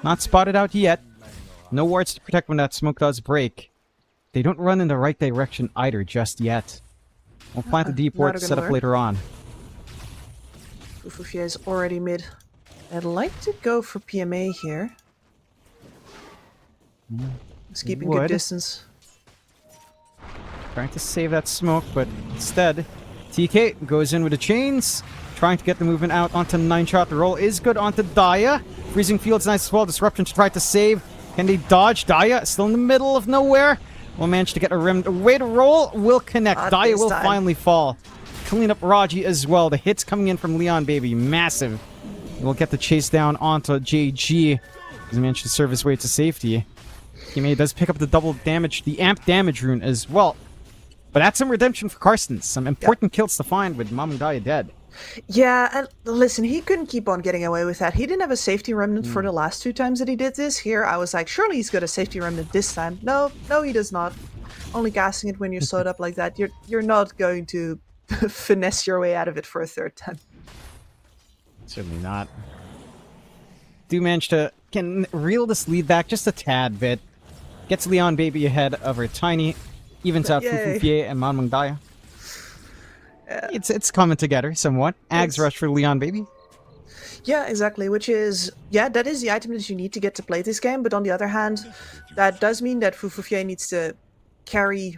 Not spotted out yet. No wards to protect when that smoke does break. They don't run in the right direction either just yet. We'll plant the deep ward to set up later on. Fufufia is already mid. I'd like to go for PMA here. It's keeping good distance. Trying to save that smoke, but instead, TK goes in with the chains. Trying to get the movement out onto 9-shot. The roll is good onto Daya. Freezing Field's nice as well. Disruption to try to save. Can they dodge? Daya still in the middle of nowhere. Will manage to get a rimmed away to roll. Will connect. Daya will finally fall. Clean up Raji as well. The hits coming in from Leon Baby. Massive. We'll get the chase down onto JG. As he managed to serve his way to safety. He does pick up the double damage, the amp damage rune as well. But that's some redemption for Karsten. Some important kills to find with Mom and Daya dead. Yeah, and listen, he couldn't keep on getting away with that. He didn't have a safety remnant for the last 2 times that he did this. Here, I was like, surely he's got a safety remnant this time. No, he does not. Only gassing it when you're sewed up like that. You're not going to finesse your way out of it for a 3rd time. Certainly not. Do manage to can reel this lead back just a tad bit. Gets Leon Baby ahead of her Tiny. Evens out Fufufie and Manmung Daya. It's coming together somewhat. Ags rush for Leon Baby. Yeah, exactly. Which is, that is the item that you need to get to play this game. But on the other hand, that does mean that Fufufie needs to carry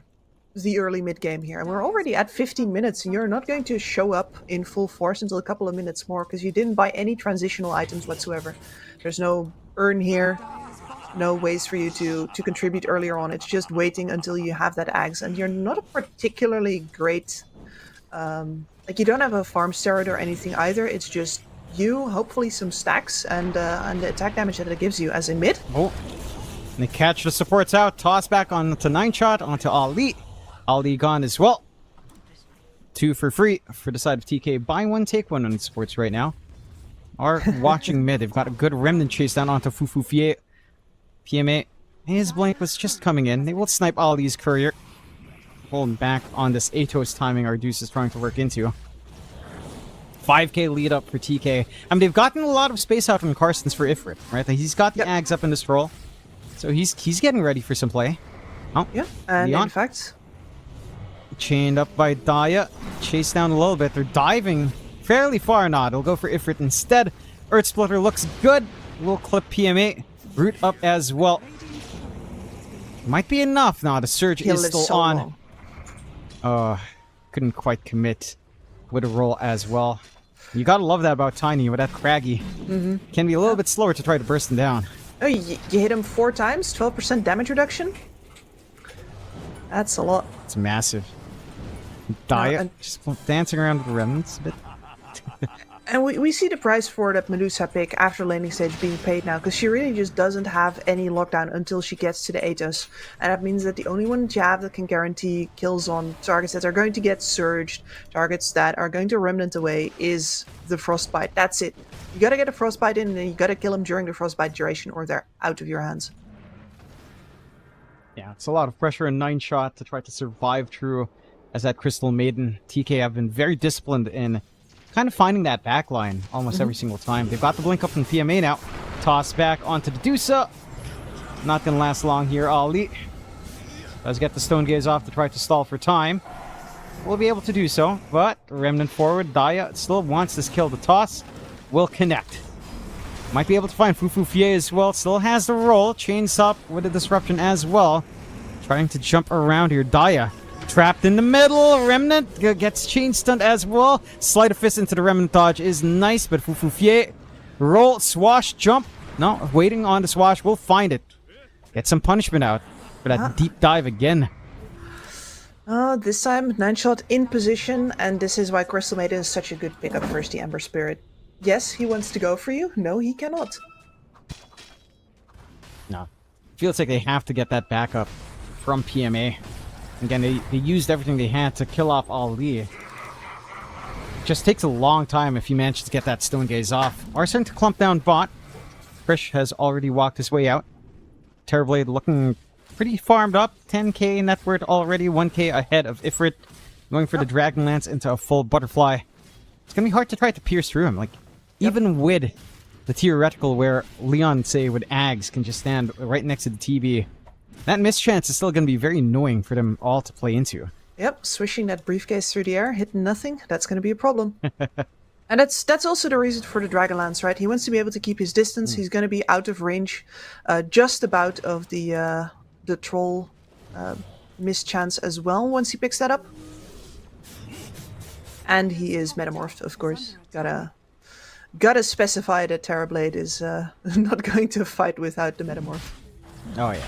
the early mid game here. And we're already at 15 minutes, and you're not going to show up in full force until a couple of minutes more because you didn't buy any transitional items whatsoever. There's no urn here. No ways for you to contribute earlier on. It's just waiting until you have that Ags. And you're not a particularly great... like, you don't have a farm steroid or anything either. It's just you, hopefully some stacks, and the attack damage that it gives you as a mid. Oh, and they catch the supports out. Toss back onto 9-shot, onto Ali. Ali gone as well. 2 for free for the side of TK. Buy one, take one on supports right now. Are watching mid. They've got a good remnant chase down onto Fufufie. PMA. His blink was just coming in. They will snipe Ali's courier. Holding back on this Atos timing our Deuce is trying to work into. 5k lead up for TK. I mean, they've gotten a lot of space out from Karstens for Ifrit, right? He's got the Ags up in this roll. So he's getting ready for some play. Oh, yeah, and Leon. In fact... Chained up by Daya. Chased down a little bit. They're diving fairly far now. They'll go for Ifrit instead. Earth Splitter looks good. We'll clip PMA. Root up as well. Might be enough now. The surge is still on. Couldn't quite commit with a roll as well. You gotta love that about Tiny with that Craggy. Can be a little bit slower to try to burst him down. Oh, you hit him 4 times? 12% damage reduction? That's a lot. It's massive. Daya just dancing around with the remnants a bit. And we see the price for that Medusa pick after landing stage being paid now, because she really just doesn't have any lockdown until she gets to the Atos. And that means that the only one that you have that can guarantee kills on targets that are going to get surged, targets that are going to remnant away, is the Frostbite. That's it. You gotta get a Frostbite in, and then you gotta kill them during the Frostbite duration, or they're out of your hands. Yeah, it's a lot of pressure in 9-shot to try to survive through as that Crystal Maiden. TK have been very disciplined in kind of finding that backline almost every single time. They've got the blink up from PMA now. Toss back onto the Dusa. Not going to last long here, Ali. Does get the Stone Gaze off to try to stall for time. We'll be able to do so, but Remnant forward. Daya still wants this kill to toss. Will connect. Might be able to find Fufufie as well. Still has the roll. Chains up with the disruption as well. Trying to jump around here. Daya trapped in the middle. Remnant gets chain stunned as well. Sleight of fist into the Remnant dodge is nice, but Fufufie roll, swash, jump. No, waiting on the swash. We'll find it. Get some punishment out for that deep dive again. This time 9-shot in position, and this is why Crystal Maiden is such a good pickup versus the Ember Spirit. Yes, he wants to go for you. No, he cannot. No. Feels like they have to get that backup from PMA. Again, they used everything they had to kill off Ali. It just takes a long time if you manage to get that Stone Gaze off. Are starting to clump down bot. Krish has already walked his way out. Terrorblade looking pretty farmed up. 10k net worth already. 1k ahead of Ifrit. Going for the Dragon Lance into a full Butterfly. It's going to be hard to try to pierce through him. Like, even with the theoretical where Leon, say, with Ags can just stand right next to the TB. That mischance is still going to be very annoying for them all to play into. Yep, swishing that briefcase through the air, hitting nothing, that's going to be a problem. And that's also the reason for the Dragonlance, right? He wants to be able to keep his distance. He's going to be out of range just about of the troll mischance as well once he picks that up. And he is metamorphed, of course. Gotta specify that Terrorblade is not going to fight without the metamorph. Oh yeah.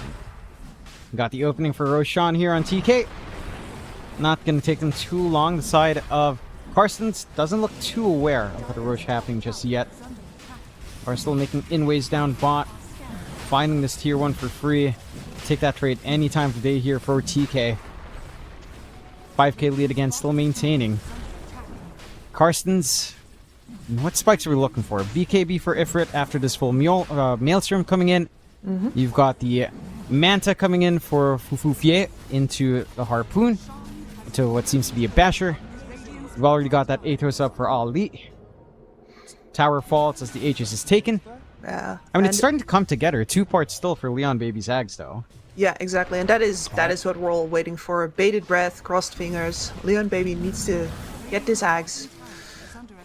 Got the opening for Roshan here on TK. Not going to take them too long. The side of Karstens doesn't look too aware of what the Roche happening just yet. Are still making inways down bot. Finding this tier 1 for free. Take that trade any time of the day here for TK. 5k lead again, still maintaining. Karstens, what spikes are we looking for? BKB for Ifrit after this full Maelstrom coming in. You've got the Manta coming in for Fufufie into the Harpoon. To what seems to be a Basher. We've already got that Athos up for Ali. Tower falls as the Aegis is taken. Yeah. I mean, it's starting to come together. 2 parts still for Leon Baby's Ags, though. Yeah, exactly. And that is what we're all waiting for. Bated breath, crossed fingers. Leon Baby needs to get this Ags.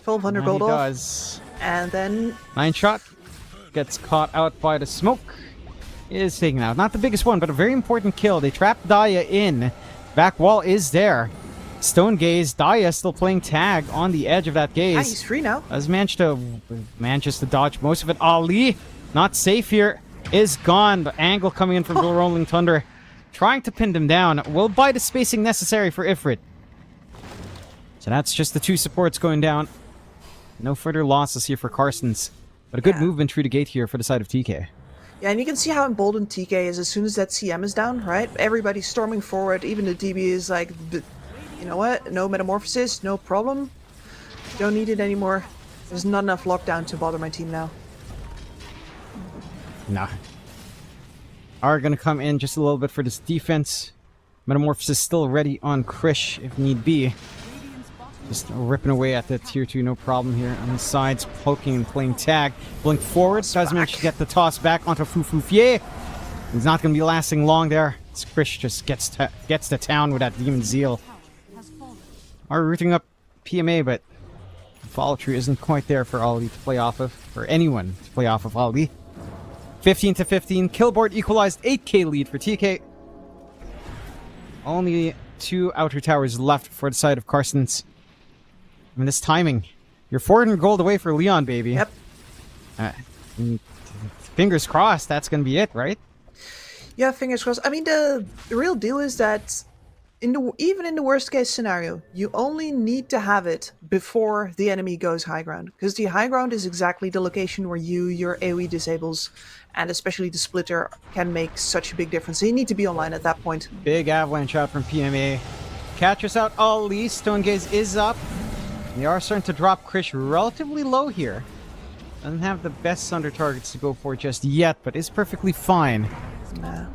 1200 gold off. Does. And then 9 shot. Gets caught out by the smoke. Is taken out. Not the biggest one, but a very important kill. They trap Daya in. Back wall is there. Stone Gaze. Daya still playing tag on the edge of that gaze. ah, he's free now. Has managed to dodge most of it. Ali, not safe here, is gone. The angle coming in from the Rolling Thunder. Trying to pin them down. Will buy the spacing necessary for Ifrit. So that's just the 2 supports going down. No further losses here for Karstens. But a good movement through the gate here for the side of TK. Yeah, and you can see how emboldened TK is as soon as that CM is down, right? Everybody's storming forward. Even the DB is like, you know what? No metamorphosis, no problem. Don't need it anymore. There's not enough lockdown to bother my team now. Nah. Are going to come in just a little bit for this defense. Metamorphosis still ready on Krish if need be. Just ripping away at the tier 2, no problem here. On the sides, poking and playing tag. Blink forward, does manage to get the toss back onto Fufufie. He's not going to be lasting long there. Krish just gets to town with that Demon Zeal. Are rooting up PMA, but the follow through isn't quite there for Ali to play off of. For anyone to play off of Ali. 15 to 15. Killboard equalized 8k lead for TK. Only 2 outer towers left for the side of Karstens. I mean, this timing. You're 400 gold away for Leon, baby. Yep. Fingers crossed, that's going to be it, right? Yeah, fingers crossed. I mean, the real deal is that even in the worst case scenario, you only need to have it before the enemy goes high ground. Because the high ground is exactly the location where your AoE disables, and especially the splitter can make such a big difference. So you need to be online at that point. Big avalanche shot from PMA. Catches out Ali. Stone Gaze is up. They are starting to drop Krish relatively low here. Doesn't have the best Sunder targets to go for just yet, but is perfectly fine. Nah.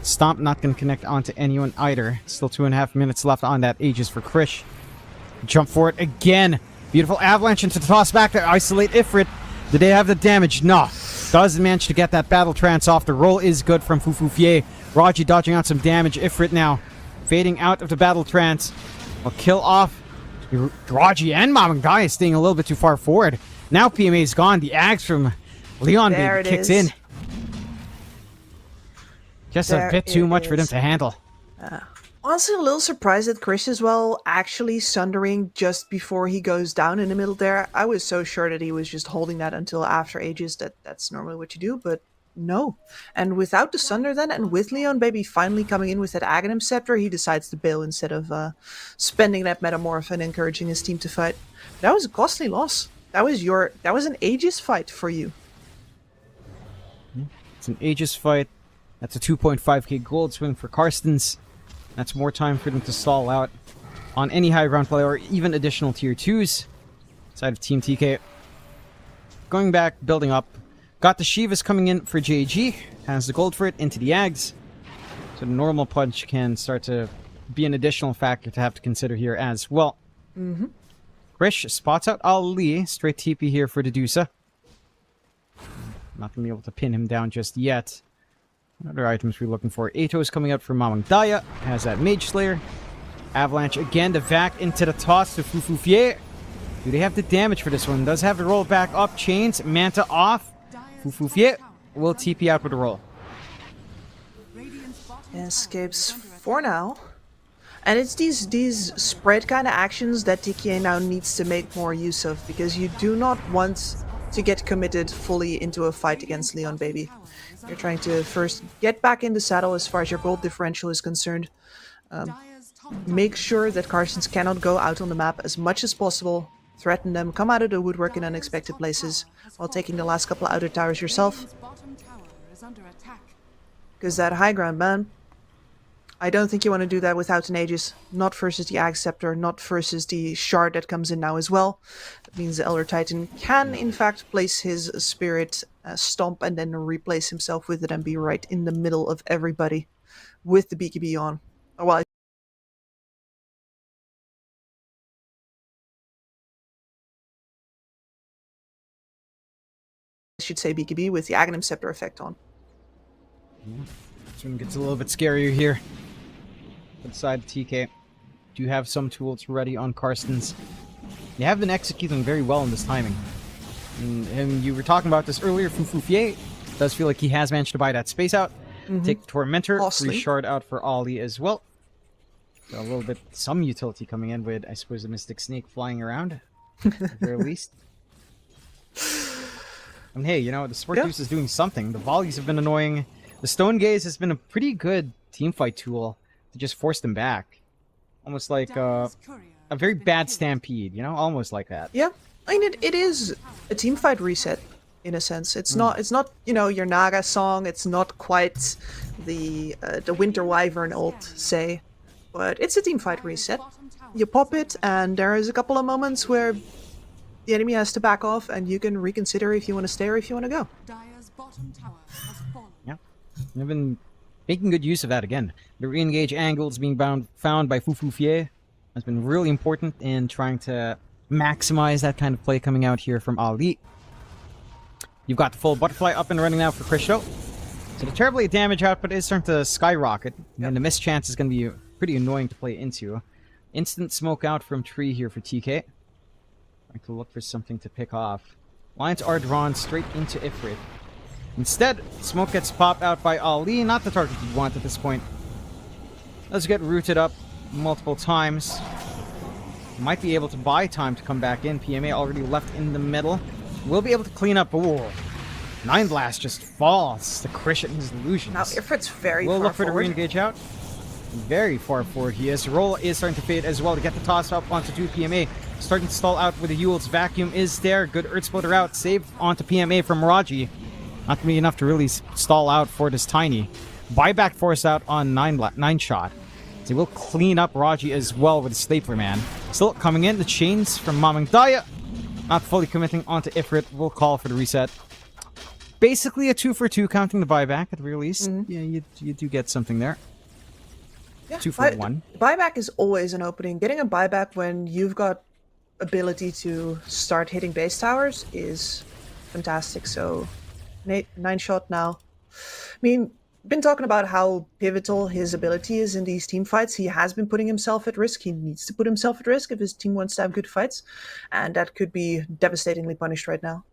Stomp not going to connect onto anyone either. Still 2.5 minutes left on that Aegis for Krish. Jump for it again. Beautiful avalanche into the toss back to isolate Ifrit. Did they have the damage? No. Does manage to get that battle trance off. The roll is good from Fufufie. Raji dodging out some damage. Ifrit now fading out of the battle trance. Will kill off Raji and Mamang Dai staying a little bit too far forward. Now PMA is gone. The axe from Leon Baby kicks in. Just a bit too much for them to handle. Honestly, a little surprised that Krish as well actually sundering just before he goes down in the middle there. I was so sure that he was just holding that until after Aegis. That's normally what you do, but no. And without the Sunder then, and with Leon Baby finally coming in with that Aghanim Scepter, he decides to bail instead of spending that Metamorph and encouraging his team to fight. That was a costly loss. That was an Aegis fight for you. It's an Aegis fight. That's a 2.5k gold swing for Karstens. That's more time for them to stall out on any high ground play or even additional tier 2s. Side of Team TK. Going back, building up. Got the Shivas coming in for JG. Has the gold for it into the Ags. So the normal punch can start to be an additional factor to have to consider here as well. Krish spots out Ali. Straight TP here for Dedusa. Not going to be able to pin him down just yet. What other items we're looking for? Ato's coming out for Mamang Daya. Has that Mage Slayer. Avalanche again to Vac into the toss to Fufufie. Do they have the damage for this one? Does have to roll back up. Chains. Manta off. Fufufie will TP out with a roll. Escapes for now. And it's these spread kind of actions that TK now needs to make more use of, because you do not want to get committed fully into a fight against Leon Baby. You're trying to first get back in the saddle as far as your gold differential is concerned. Make sure that Carstens cannot go out on the map as much as possible. Threaten them, come out of the woodwork in unexpected places, while taking the last couple of outer towers yourself. Because that high ground, man, I don't think you want to do that without an Aegis. Not versus the Ag Scepter, not versus the Shard that comes in now as well. That means the Elder Titan can, in fact, place his Spirit Stomp and then replace himself with it and be right in the middle of everybody with the BKB on. Well, I should say BKB with the Aghanim Scepter effect on. This one gets a little bit scarier here. Inside TK, do you have some tools ready on Carstens? You have been executing very well in this timing. And you were talking about this earlier. Fufufie does feel like he has managed to buy that space out. Take the Tormentor, free shard out for Ollie as well. So a little bit, some utility coming in with, I suppose, the Mystic Snake flying around, at the very least. And hey, you know, the Sport Deuce is doing something. The volleys have been annoying. The Stone Gaze has been a pretty good teamfight tool to just force them back. Almost like a very bad Stampede, you know? Almost like that. Yeah, I mean, it is a teamfight reset, in a sense. It's not, you know, your Naga song. It's not quite the Winter Wyvern ult, say. But it's a teamfight reset. You pop it, and there is a couple of moments where the enemy has to back off, and you can reconsider if you want to stay or if you want to go. Yeah, I've been making good use of that again. The re-engage angles being found by Fufufie has been really important in trying to maximize that kind of play coming out here from Ali. You've got the full butterfly up and running now for Christo. So the terribly damage output is starting to skyrocket, and the miss chance is going to be pretty annoying to play into. Instant smoke out from tree here for TK. Trying to look for something to pick off. Lines are drawn straight into Ifrit. Instead, smoke gets popped out by Ali, not the target you want at this point. Let's get rooted up multiple times. Might be able to buy time to come back in. PMA already left in the middle. We'll be able to clean up. Ooh. Nine Blast just falls to Krish and his illusions. Now, Ifrit's very we'll far look for forward. the re-engage out. Very far forward he is. Roll is starting to fade as well to get the toss up onto 2 PMA. Starting to stall out with the Yule's Vacuum is there. Good Earth Splitter out. Save onto PMA from Raji. Not going to be enough to really stall out for this Tiny. Buyback force out on 9 shot. So we'll clean up Raji as well with the Stapler Man. Still coming in. The chains from Mamang Daya. Not fully committing onto Ifrit. We'll call for the reset. Basically a 2 for 2 counting the buyback at the very least. Yeah, you do get something there. Yeah, 2 for 1. Buyback is always an opening. Getting a buyback when you've got ability to start hitting base towers is fantastic. So 9 shot now. I mean, been talking about how pivotal his ability is in these team fights. He has been putting himself at risk. He needs to put himself at risk if his team wants to have good fights, and that could be devastatingly punished right now.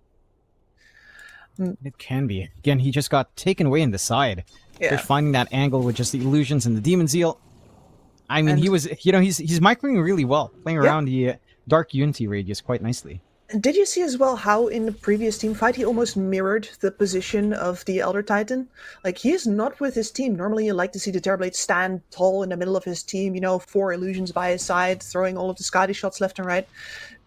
It can be. Again, he just got taken away in the side. Yeah. They're finding that angle with just the illusions and the Demon Zeal. I mean, he was, you know, he's microing really well, playing around the Dark Unity radius quite nicely. And did you see as well how in the previous team fight he almost mirrored the position of the Elder Titan? Like, he is not with his team. Normally you like to see the Terrorblade stand tall in the middle of his team, you know, 4 illusions by his side, throwing all of the Scotty shots left and right.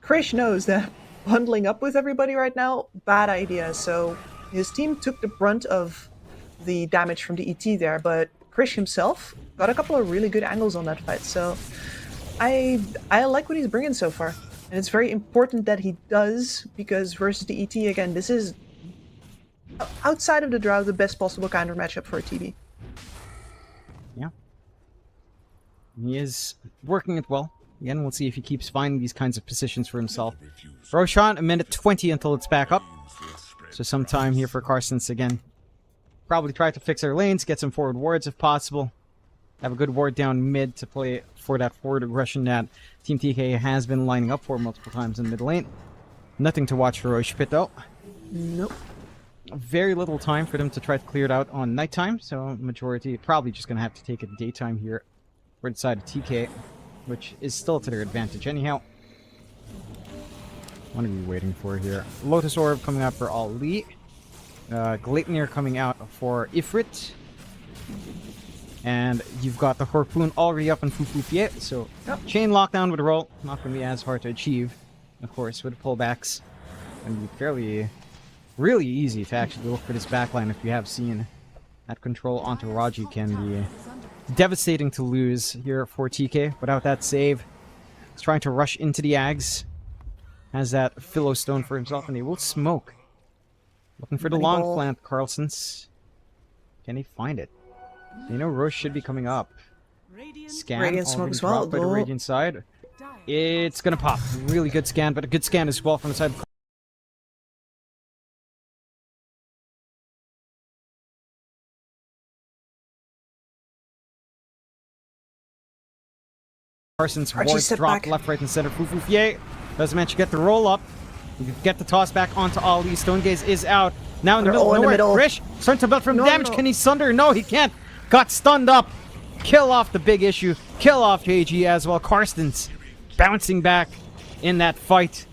Krish knows that bundling up with everybody right now, bad idea. So his team took the brunt of the damage from the ET there, but Krish himself got a couple of really good angles on that fight. So I like what he's bringing so far. And it's very important that he does, because versus the ET, again, this is, outside of the Drow, the best possible counter matchup for a TB. Yeah. He is working it well. Again, we'll see if he keeps finding these kinds of positions for himself. Roshan, a minute 20 until it's back up. So some time here for Carstens again. Probably try to fix their lanes, get some forward wards if possible. Have a good ward down mid to play for that forward aggression that Team TK has been lining up for multiple times in mid lane. Nothing to watch for Roche Pit though. Nope. Very little time for them to try to clear it out on nighttime, so majority probably just going to have to take it daytime here for the side of TK, which is still to their advantage anyhow. What are we waiting for here? Lotus Orb coming out for Ali. Gleipnir coming out for Ifrit. And you've got the Harpoon already up in Fufufier, so chain lockdown with a roll. Not going to be as hard to achieve, of course, with pullbacks. And be fairly, really easy to actually look for this backline if you have seen that control onto Raji can be devastating to lose here for TK. Without that save, he's trying to rush into the Ags. Has that Philo Stone for himself, and he will smoke. Looking for the long plant, Carlsons. Can he find it? You know, Roche should be coming up. Scan Radiant smoke as well. By the Radiant side. It's gonna pop. Really good scan, but a good scan as well from the side of Carson's wards drop left, right, and center. Fufufier doesn't manage to get the roll up. You can get the toss back onto Ali. Stonegaze is out. Now in the middle. Nowhere. Krish starting to build from damage. Can he sunder? No, he can't. Got stunned up. Kill off the big issue. Kill off JG as well. Carstens bouncing back in that fight.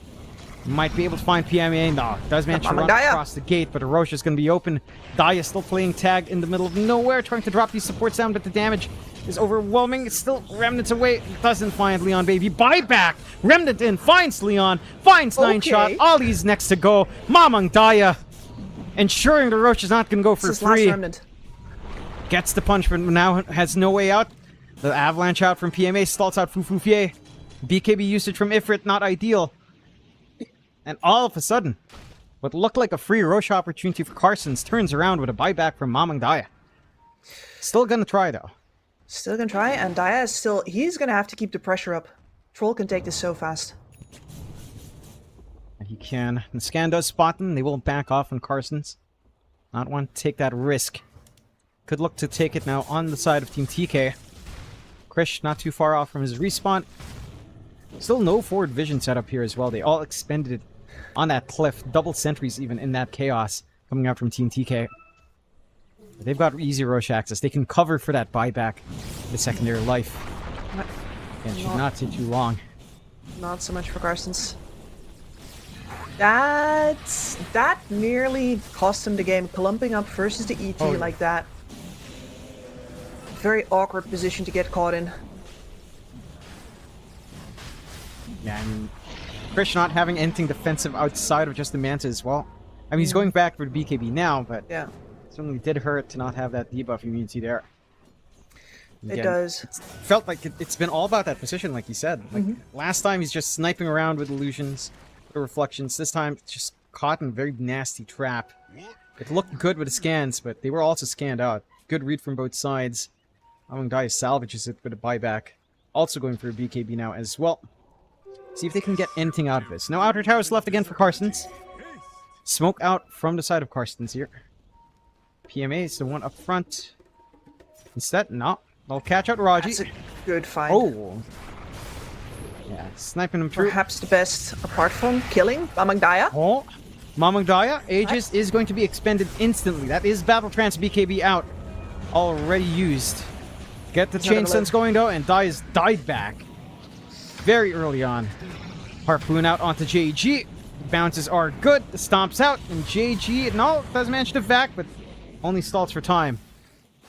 Might be able to find PMA. No, does manage to run across the gate, but Roche is going to be open. Daya still playing tag in the middle of nowhere, trying to drop these supports down, but the damage is overwhelming. It's still Remnant's away. Doesn't find Leon Baby. Buyback. Remnant in. Finds Leon. Finds 9-shot. Ollie's next to go. Mamang Daya. Ensuring the Roche is not going to go for free. Gets the punch, but now has no way out. The avalanche out from PMA. Stalls out Fufufier. BKB usage from Ifrit. Not ideal. And all of a sudden, what looked like a free Roche opportunity for Carstens turns around with a buyback from Mamang Daya. Still gonna try, though. Still gonna try, and Daya is still... He's gonna have to keep the pressure up. Troll can take this so fast. And he can. The scan does spot them. They won't back off on Carstens. Not want to take that risk. Could look to take it now on the side of Team TK. Krish not too far off from his respawn. Still no forward vision setup here as well. They all expended it on that cliff. Double sentries even in that chaos coming out from Team TK. But they've got easy Roche access. They can cover for that buyback the secondary life. And should not take too long. Not so much for Carstens. That nearly cost him the game. Clumping up versus the ET like that. Very awkward position to get caught in. Yeah, I mean, Krish not having anything defensive outside of just the Manta as well. I mean, he's going back for the BKB now, but yeah, it certainly did hurt to not have that debuff immunity there. Again, it does. It's felt like it's been all about that position, like you said. Like last time, he's just sniping around with illusions, or reflections. This time, it's just caught in a very nasty trap. It looked good with the scans, but they were also scanned out. Good read from both sides. Among Dai salvages it with a buyback. Also going for a BKB now as well. See if they can get anything out of this. No outer towers left again for Carstens. Smoke out from the side of Carstens here. PMA is the one up front. Instead, no. They'll catch out Raji. That's a good find. Oh. Yeah, sniping him through. Perhaps the best, apart from killing Mamang Daya. Oh. Mamang Daya, Aegis is going to be expended instantly. That is Battle Trance BKB out. Already used. Get the chain sense going though, and Daya's died back. Very early on. Harpoon out onto JG. Bounces are good. The stomps out. And JG, no, does manage to vac, but only stalls for time.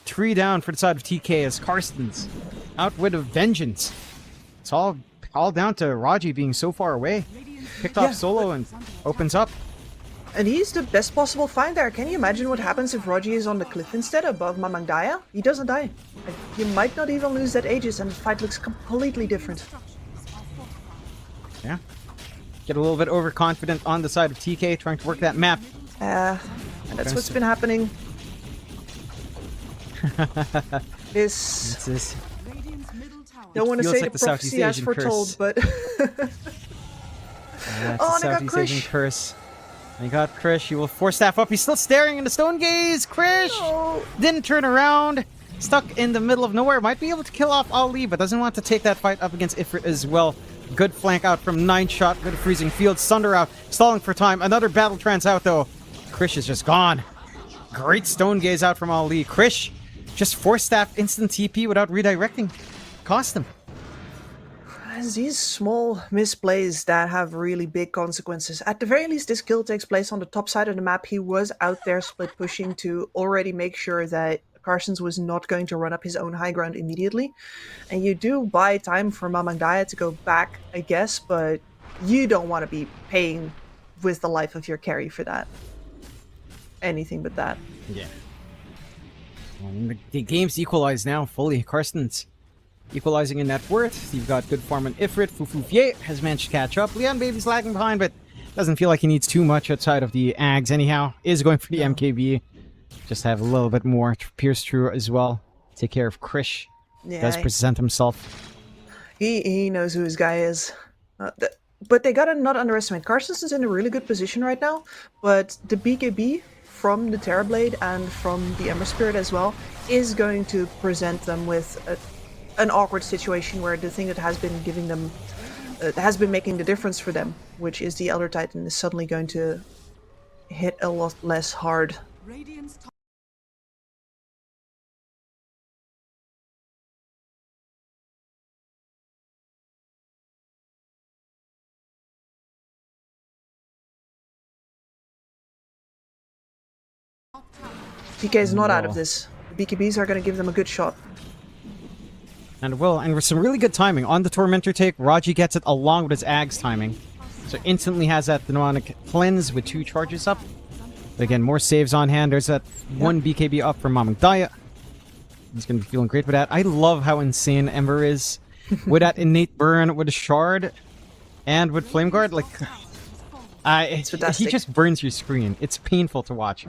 3 down for the side of TK as Carstens out with a vengeance. It's all down to Raji being so far away. Picked off solo and opens up. And he's the best possible find there. Can you imagine what happens if Raji is on the cliff instead above Mamang Daya? He doesn't die. You might not even lose that Aegis and the fight looks completely different. Yeah. Get a little bit overconfident on the side of TK, trying to work that map. And that's what's been happening. This is... Don't want to say like the prophecy as foretold, but... oh, and I got Krish. Curse. He got Krish. He will force staff up. He's still staring into Stone Gaze. Krish No. didn't turn around. Stuck in the middle of nowhere. Might be able to kill off Ali, but doesn't want to take that fight up against Ifrit as well. Good flank out from 9shot. Good freezing field. Sunder out. Stalling for time. Another battle trance out though. Krish is just gone. Great Stone Gaze out from Ali. Krish just force staff instant TP without redirecting. Cost him. It's these small misplays that have really big consequences. At the very least, this kill takes place on the top side of the map. He was out there split pushing to already make sure that Carstens was not going to run up his own high ground immediately. And you do buy time for Mamangdaya to go back, I guess, but you don't want to be paying with the life of your carry for that. Anything but that. Yeah. The game's equalized now fully. Carstens equalizing in net worth. You've got good farm on Ifrit. Fufufier has managed to catch up. Leon Baby's lagging behind, but doesn't feel like he needs too much outside of the Ags anyhow. Is going for the MKB. Just have a little bit more. Pierce through as well. Take care of Krish. Yeah, Does present himself. he knows who his guy is. But they gotta not underestimate. Carstens is in a really good position right now, but the BKB from the Terrorblade and from the Ember Spirit as well is going to present them with an awkward situation where the thing that has been giving them, has been making the difference for them, which is the Elder Titan, is suddenly going to hit a lot less hard. TK is not out of this. The BKBs are going to give them a good shot. And with some really good timing. On the Tormentor take, Raji gets it along with his Ags timing. So instantly has that demonic cleanse with 2 charges up. But again, more saves on hand. There's that 1 BKB up from Mamangdaya. He's going to be feeling great with that. I love how insane Ember is. With that innate burn, with a shard, and with Flame Guard. Like, he just burns your screen. It's painful to watch.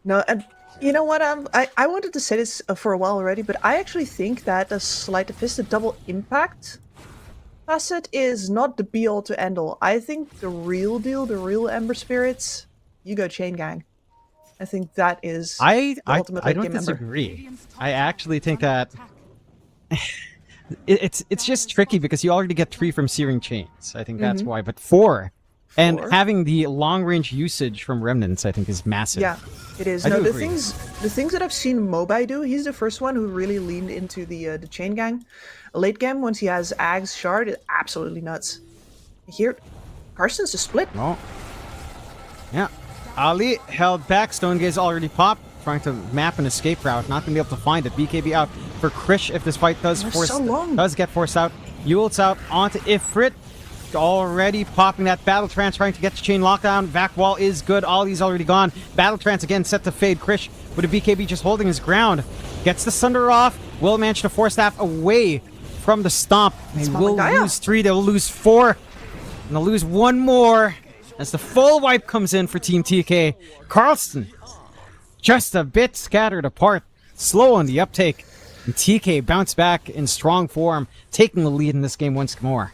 No, and you know what? I wanted to say this for a while already, but I actually think that the Sleight of Fist, the double impact facet, is not the be-all to end-all. I think the real deal, the real Ember Spirits, you go Chain Gang. I think that is I ultimate don't game Ember. disagree. I actually think that it's just tricky because you already get 3 from Searing Chains. I think that's why. But 4. And having the long-range usage from Remnants, I think, is massive. Yeah, it is. I No, do the agree. things that I've seen Mobai do, he's the first one who really leaned into the Chain Gang. Late game, once he has Ag's Shard, it's absolutely nuts. Here, Carstens is split. Oh. Yeah. Ali held back. Stone Gaze already popped. Trying to map an escape route. Not going to be able to find it. BKB out for Krish if this fight does get forced out. Yule's out onto Ifrit. Already popping that Battle Trance, trying to get the chain lockdown. Vac wall is good. Ollie's already gone. Battle Trance again set to fade. Krish with a BKB just holding his ground. Gets the Sunder off. Will manage to force staff away from the stomp. They will lose 3. They'll lose 4. And they'll lose 1 more as the full wipe comes in for Team TK. Carlston just a bit scattered apart. Slow on the uptake. And TK bounce back in strong form, taking the lead in this game once more.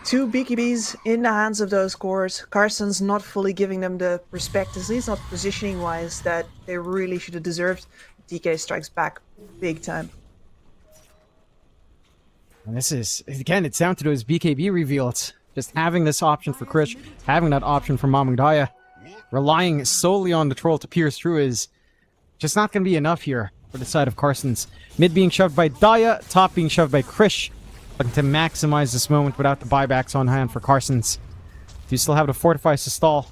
2 BKBs in the hands of those cores. Carsten's not fully giving them the respect, at least not positioning-wise, that they really should have deserved. TK strikes back big time. And this is, again, it's down to those BKB reveals. Just having this option for Krish, having that option for Mamangdaya, relying solely on the troll to pierce through is just not going to be enough here for the side of Carstens. Mid being shoved by Daya, top being shoved by Krish. Looking to maximize this moment without the buybacks on hand for Carstens. Do you still have the fortifies to stall?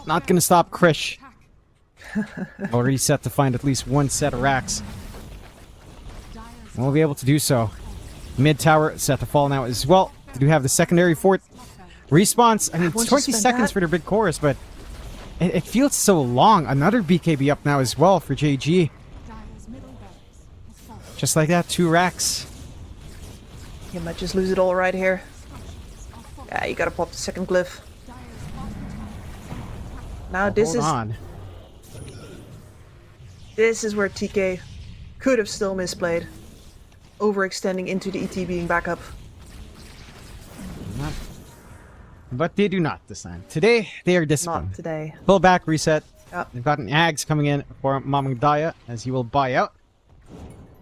Not going to stop Krish. Already set to find at least 1 set of racks. We'll be able to do so. Mid tower set to fall now as well. They do have the secondary fort response. I mean, it's 20 seconds for their big chorus, but it feels so long. Another BKB up now as well for JG. Just like that, 2 racks. He might just lose it all right here. Yeah, you gotta pop the second glyph. Now this is where TK could have still misplayed. Overextending into the ET being back up. But they do not this time. Today, they are disciplined. Not today. Pull back, reset. Yep. They've got an Ags coming in for Mamangdaya, as he will buy out.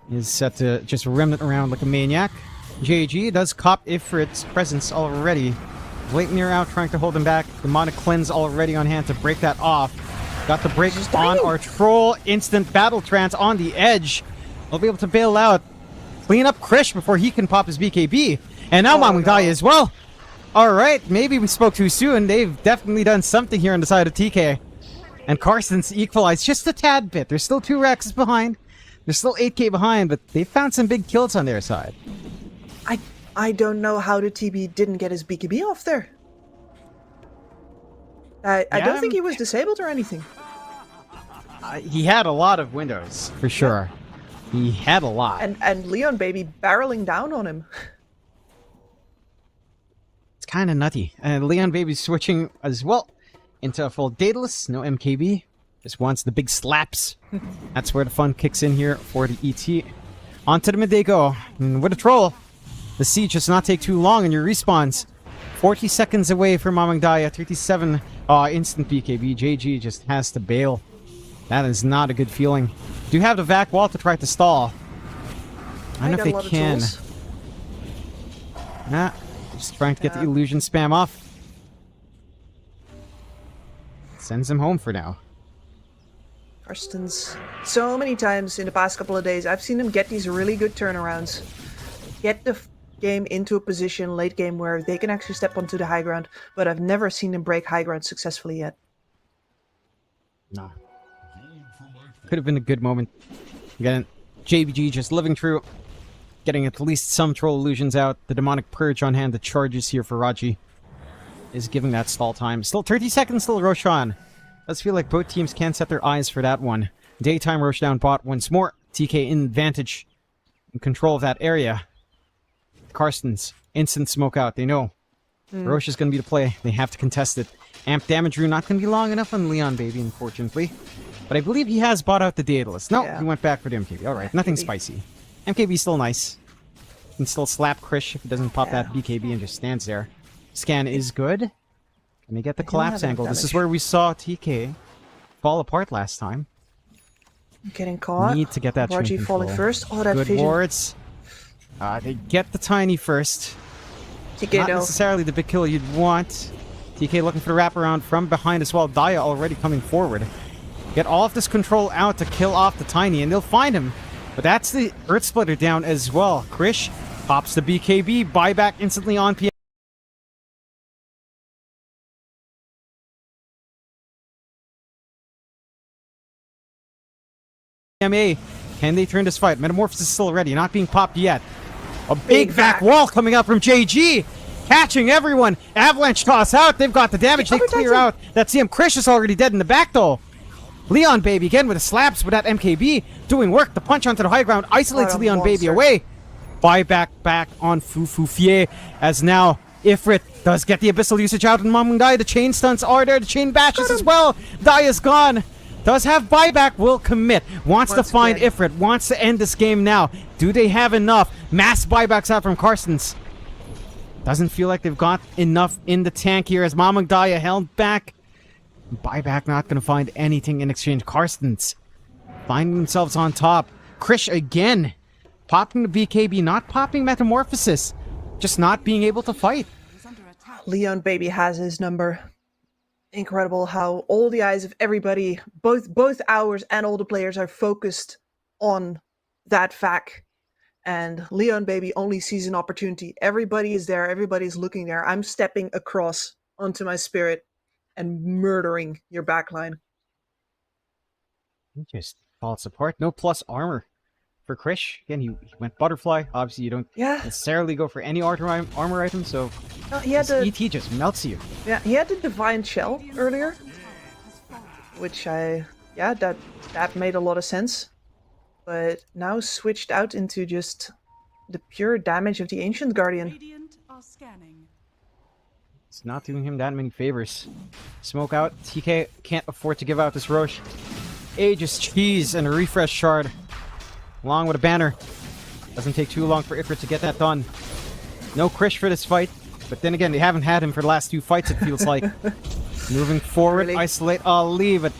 He's set to just remnant around like a maniac. JG does cop Ifrit's presence already. Blatantly out, trying to hold him back. Demonic Cleanse already on hand to break that off. Got the break on our troll. Instant battle trance on the edge. We'll be able to bail out. Clean up Krish before he can pop his BKB. And now Mamangdaya as well. Alright, maybe we spoke too soon. They've definitely done something here on the side of TK. And Karsten's equalized just a tad bit. There's still 2 Rexes behind. There's still 8k behind, but they found some big kills on their side. I don't know how the TB didn't get his BKB off there. I don't think he was disabled or anything. He had a lot of windows, for sure. He had a lot. And Leon Baby barreling down on him. Kind of nutty. And Leon Baby's switching as well into a full Daedalus, no MKB. Just wants the big slaps. That's where the fun kicks in here for the ET. Onto the mid they go. And with a troll, the siege does not take too long and your respawns. 40 seconds away from Mamangdaya, 37 instant BKB. JG just has to bail. That is not a good feeling. Do have the vac wall to try to stall. I don't know if they can. Nah. Just trying to get the illusion spam off. Sends him home for now. Karsten's so many times in the past couple of days, I've seen him get these really good turnarounds. Get the game into a position late game where they can actually step onto the high ground, but I've never seen him break high ground successfully yet. No. Could have been a good moment. Again, JBG just living through. Getting at least some troll illusions out. The demonic purge on hand. The charges here for Raji is giving that stall time. Still 30 seconds till Roshan. Does feel like both teams can set their eyes for that one. Daytime Rosh down bot once more. TK in advantage. In control of that area. Karsten's instant smoke out. They know. Rosh is going to be the play. They have to contest it. Amp damage rune not going to be long enough on Leon Baby, unfortunately. But I believe he has bought out the Daedalus. No, he went back for the MKB. Alright, nothing spicy. MKB's still nice. Can still slap Krish if he doesn't pop that BKB and just stands there. Scan is good. Can they get the collapse angle? This is where we saw TK fall apart last time. Getting caught. Need to get that Raji falling first. Oh, that good vision. wards. They get the tiny first. TK Not necessarily the big kill you'd want. TK looking for the wraparound from behind as well. Daya already coming forward. Get all of this control out to kill off the tiny, and they'll find him. But that's the Earth Splitter down as well. Krish pops the BKB, buyback instantly on PMA. Can they turn this fight? Metamorphosis is still ready, not being popped yet. A big vac wall coming up from JG. Catching everyone. Avalanche toss out. They've got the damage. They clear out. That CM Krish is already dead in the back though. Leon Baby again with the slaps with that MKB. Doing work. The punch onto the high ground isolates Leon Baby away. Buyback back on Fufufier as now Ifrit does get the abyssal usage out in Mamangdaya. The chain stunts are there. The chain bashes as well. Daya's gone. Does have buyback, will commit. Wants to find Ifrit. Wants to end this game now. Do they have enough? Mass buybacks out from Karsten's. Doesn't feel like they've got enough in the tank here as Mamangdaya held back. Buyback not going to find anything in exchange. Karsten's finding themselves on top. Krish again. Popping the BKB, not popping Metamorphosis. Just not being able to fight. Leon Baby has his number. Incredible how all the eyes of everybody, both ours and all the players, are focused on that fact. And Leon Baby only sees an opportunity. Everybody is there. Everybody's looking there. I'm stepping across onto my spirit and murdering your backline. He just falls apart. No plus armor for Krish. Again, he went butterfly. Obviously, you don't necessarily go for any armor item, so he had the ET just melts you. Yeah, he had the Divine Shell earlier, which that made a lot of sense. But now switched out into just the pure damage of the Ancient Guardian. It's not doing him that many favors. Smoke out. TK can't afford to give out this Rosh. Aegis cheese and a refresh shard. Along with a banner. Doesn't take too long for Ifrit to get that done. No Krish for this fight. But then again, they haven't had him for the last 2 fights, it feels like. Moving forward, Really? isolate Ali, but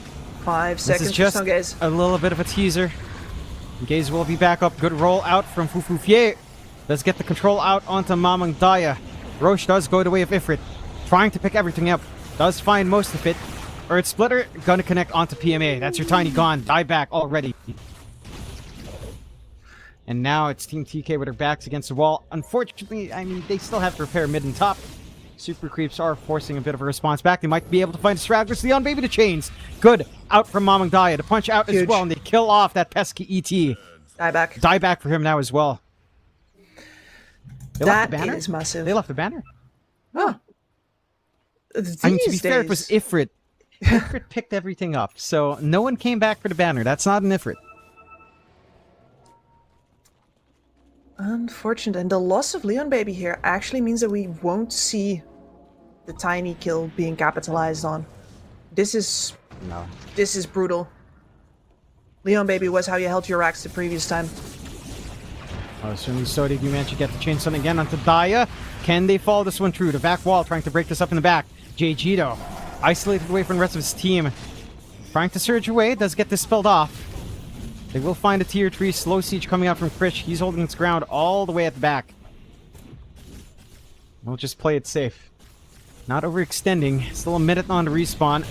5 this seconds is just for Gaze. a little bit of a teaser. Gaze will be back up. Good roll out from Fufufie. Let's get the control out onto Mamang Daya. Roche does go the way of Ifrit, trying to pick everything up. Does find most of it. Earth Splitter, gonna connect onto PMA. That's your Tiny gone. Die back already. And now it's Team TK with their backs against the wall. Unfortunately, I mean, they still have to repair mid and top. Super Creeps are forcing a bit of a response back. They might be able to find a stragglers. Leon Baby to chains. Good. Out from Mamang Daya. To punch out as well, and they kill off that pesky ET. Die back. Die back for him now as well. They left That the banner? is massive. They left the banner. Oh. These I mean, to be fair, it was days- Ifrit. Ifrit picked everything up, so no one came back for the banner. That's not an Ifrit. Unfortunate. And the loss of Leon Baby here actually means that we won't see the Tiny kill being capitalized on. This is brutal. Leon Baby was how you held your racks the previous time. Oh, certainly so did you manage to get the chainsaw again onto Daya. Can they follow this one through? The back wall trying to break this up in the back. JG though, isolated away from the rest of his team. Trying to surge away, does get this spelled off. They will find a tier 3 slow siege coming out from Krish. He's holding its ground all the way at the back. We'll just play it safe. Not overextending. Still a minute on to respawn.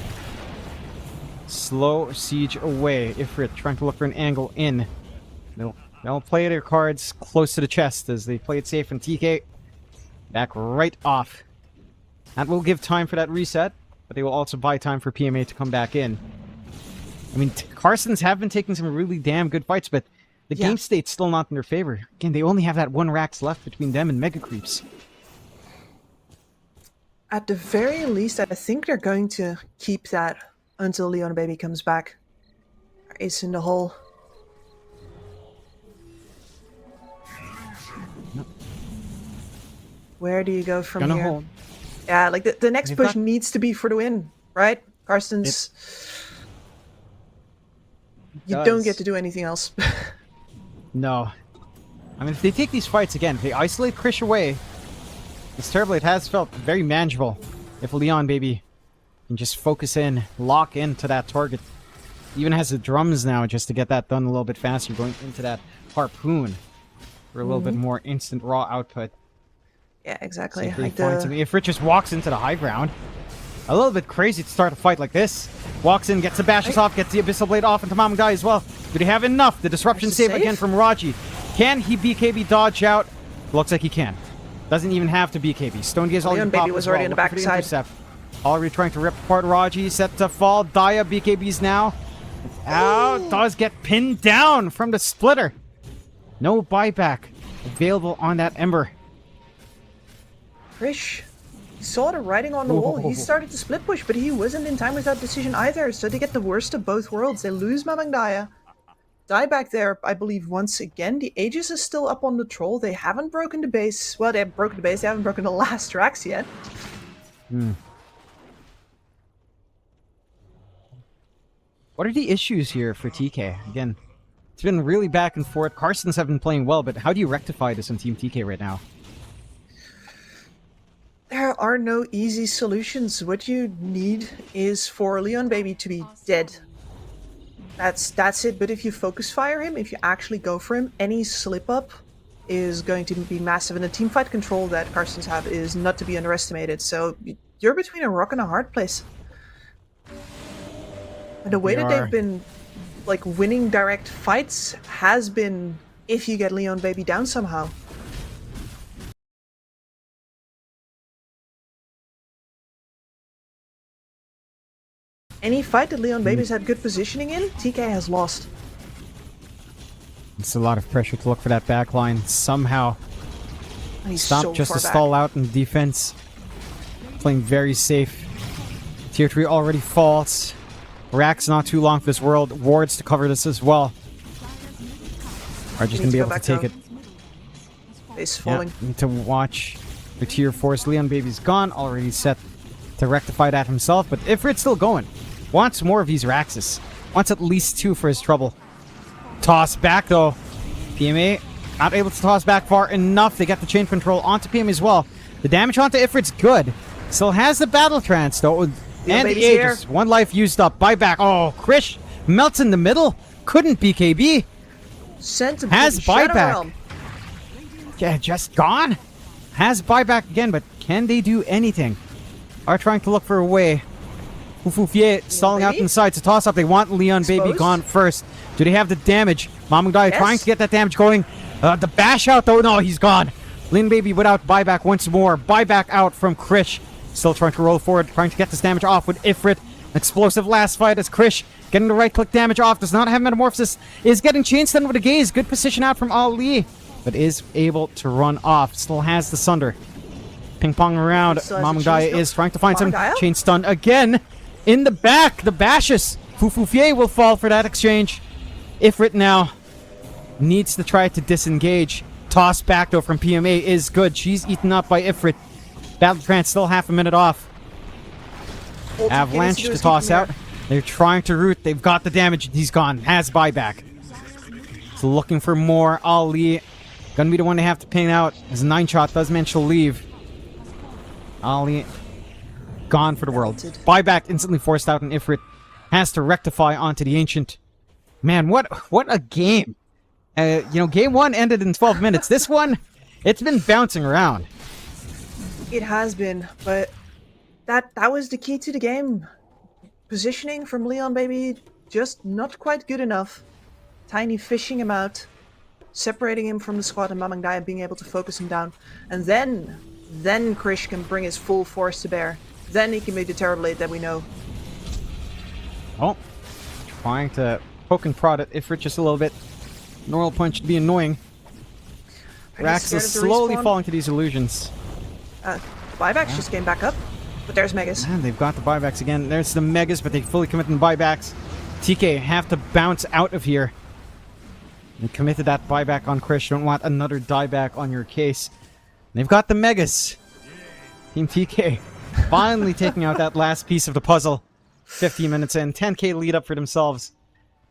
Slow siege away. Ifrit trying to look for an angle in. They'll play their cards close to the chest as they play it safe, and TK back right off. That will give time for that reset, but they will also buy time for PMA to come back in. I mean, Carsons have been taking some really damn good fights, but the game state's still not in their favor. Again, they only have that 1 racks left between them and Mega Creeps. At the very least, I think they're going to keep that until Leon Baby comes back. Ace in the hole. Where do you go from Gonna here? hold. Yeah, like the next They've push got- needs to be for the win, right? Carson's... You don't does. get to do anything else. No. I mean, if they take these fights again, if they isolate Krish away, it's terrible. It has felt very manageable. If Leon Baby can just focus in, lock into that target. Even has the drums now just to get that done a little bit faster, going into that harpoon for a little bit more instant raw output. Yeah, exactly. Pretty Like fine to me. If Rich just walks into the high ground, a little bit crazy to start a fight like this. Walks in, gets the bashes off, gets the Abyssal Blade off into Mamang Daya as well. Do they have enough? The disruption There's a save again from Raji. Can he BKB dodge out? Looks like he can. Doesn't even have to BKB. Stone Gaze already Leon popped Baby was as already well. in the Looking for backside. intercept. Already trying to rip apart Raji. Set to fall. Daya BKBs now. Out. Does get pinned down from the splitter. No buyback available on that Ember. Krish, he saw the writing on the wall. He started to split push, but he wasn't in time with that decision either. So they get the worst of both worlds. They lose Mamang Daya. Die back there, I believe, once again. The Aegis is still up on the troll. They haven't broken the base. Well, they've broken the base. They haven't broken the last racks yet. What are the issues here for TK? Again, it's been really back and forth. Carsons have been playing well, but how do you rectify this on Team TK right now? There are no easy solutions. What you need is for Leon Baby to be dead. That's it. But if you focus fire him, if you actually go for him, any slip up is going to be massive. And the team fight control that Carsons have is not to be underestimated. So you're between a rock and a hard place. And the way that they've been like winning direct fights has been if you get Leon Baby down somehow. Any fight that Leon Baby's had good positioning in, TK has lost. It's a lot of pressure to look for that back line. Somehow And he's stop so just far to back. stall out in defense. Playing very safe. Tier 3 already falls. Rack's not too long for this world. Wards to cover this as well. Are just going to be able to take it. Base Yeah, falling. need to watch the tier 4s. Leon Baby's gone. Already set to rectify that himself. But Ifrit's still going. Wants more of these Raxes. Wants at least 2 for his trouble. Toss back though. PMA not able to toss back far enough. They get the chain control onto PMA as well. The damage onto Ifrit's good. Still has the battle trance though. And baby's Aegis. here. 1 life used up. Buyback. Oh, Krish melts in the middle. Couldn't BKB. Sent him Has to the Shadow buyback. Realm. Yeah, just gone. Has buyback again, but can they do anything? Are trying to look for a way. Fufufier stalling out Baby? inside to toss up. They want Leon Baby Exposed? gone first. Do they have the damage? Mamangdai Yes. trying to get that damage going. The bash out though. No, he's gone. Leon Baby without buyback once more. Buyback out from Krish. Still trying to roll forward, trying to get this damage off with Ifrit. Explosive last fight as Krish getting the right click damage off. Does not have Metamorphosis. Is getting chain stun with a gaze. Good position out from Ali, but is able to run off. Still has the Sunder. Ping pong around. Still has the Mamangdai chain stun. is trying to find some Mamangdai? chain stun again. In the back, the bashes. Fufufier will fall for that exchange. Ifrit now needs to try to disengage. Toss back though from PMA is good. She's eaten up by Ifrit. Battle Trance still half a minute off. All TK Avalanche needs do to is toss keep him out. They're trying to root. They've got the damage. He's gone. Has buyback. So looking for more. Ali gonna be the one they have to ping out. His 9-shot does manage to leave. Ali gone for the world. Melted. Buyback instantly forced out, and Ifrit has to rectify onto the Ancient. Man, what a game. Game 1 ended in 12 minutes. This one, it's been bouncing around. It has been, but that was the key to the game. Positioning from Leon Baby, just not quite good enough. Tiny fishing him out, separating him from the squad, and Mamangdai being able to focus him down. And then Krish can bring his full force to bear. Then he can make the Terror Blade that we know. Oh, trying to poke and prod it. Ifrit just a little bit. Normal punch to be annoying. Are you Rax scared is of the slowly respawn? falling to these illusions. Buybacks just came back up, but there's Megas. And they've got the buybacks again. There's the Megas, but they fully commit the buybacks. TK have to bounce out of here. They committed that buyback on Krish. Don't want another dieback on your case. They've got the Megas. Team TK finally taking out that last piece of the puzzle. 15 minutes in. 10k lead up for themselves.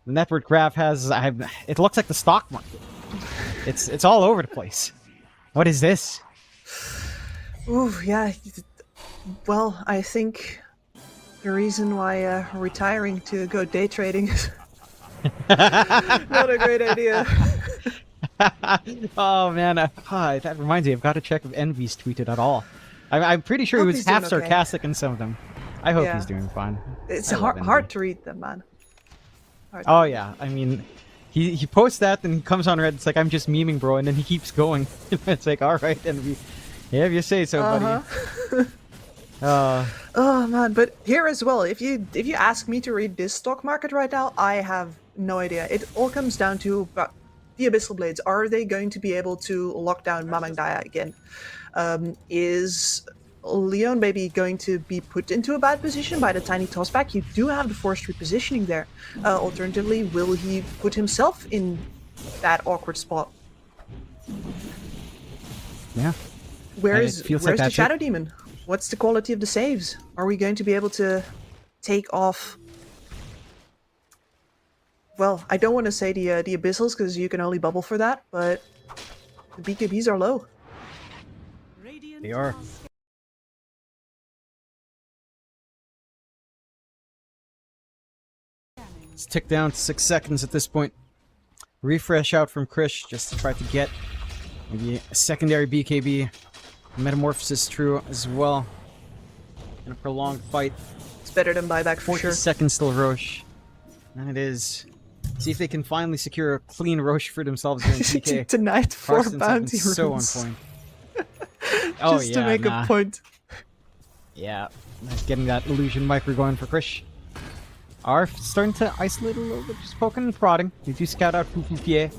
The network graph has... it looks like the stock market. It's all over the place. What is this? Ooh, yeah. Well, I think the reason why retiring to go day trading is not a great idea. Oh man, that reminds me. I've got to check if Envy's tweeted at all. I'm pretty sure he Hope was he's doing half okay. sarcastic in some of them. I hope Yeah. he's doing fine. It's I love hard Envy. to read them, man. Hard to Oh read. yeah, I mean, he posts that, then he comes on Reddit. It's like, I'm just memeing, bro, and then he keeps going. It's like, all right, Envy, yeah, if you say so, buddy. Oh man, but here as well, if you ask me to read this stock market right now, I have no idea. It all comes down to the Abyssal Blades. Are they going to be able to lock down Mamangdaya again? Is Leon Baby going to be put into a bad position by the tiny tossback? You do have the forced repositioning there. Alternatively, will he put himself in that awkward spot? Yeah. Where's It feels like the that's it. Shadow Demon? What's the quality of the saves? Are we going to be able to take off? Well, I don't want to say the Abyssals because you can only bubble for that, but the BKBs are low. They are. Let's tick down to 6 seconds at this point. Refresh out from Krish just to try to get maybe a secondary BKB. Metamorphosis true as well. In a prolonged fight. It's better than buyback for 40 sure. seconds till Roche. And it is. See if they can finally secure a clean Roche for themselves here in TK. Tonight, 4 Parsons have been bounty so on runes. point. Just to make a point. Yeah, getting that illusion micro going for Krish. Are starting to isolate a little bit, just poking and prodding. They do scout out Fufufier.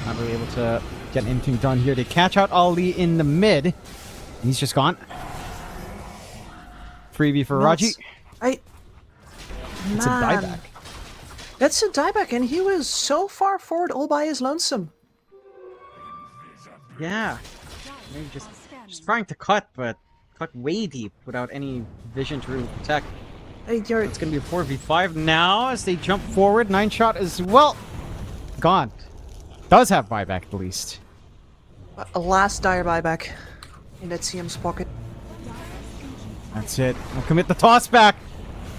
Not really able to get anything done here. They catch out Ali in the mid. He's just gone. Freebie for Raji. It's a Man. dieback. That's a dieback, and he was so far forward all by his lonesome. Yeah. Maybe just trying to cut, but cut way deep without any vision to really protect. Hey, you're It's going to be a 4v5 now as they jump forward. 9-shot as well. Gone. Does have buyback at least. a last dire buyback. in that CM's pocket. That's it. We'll commit the toss back.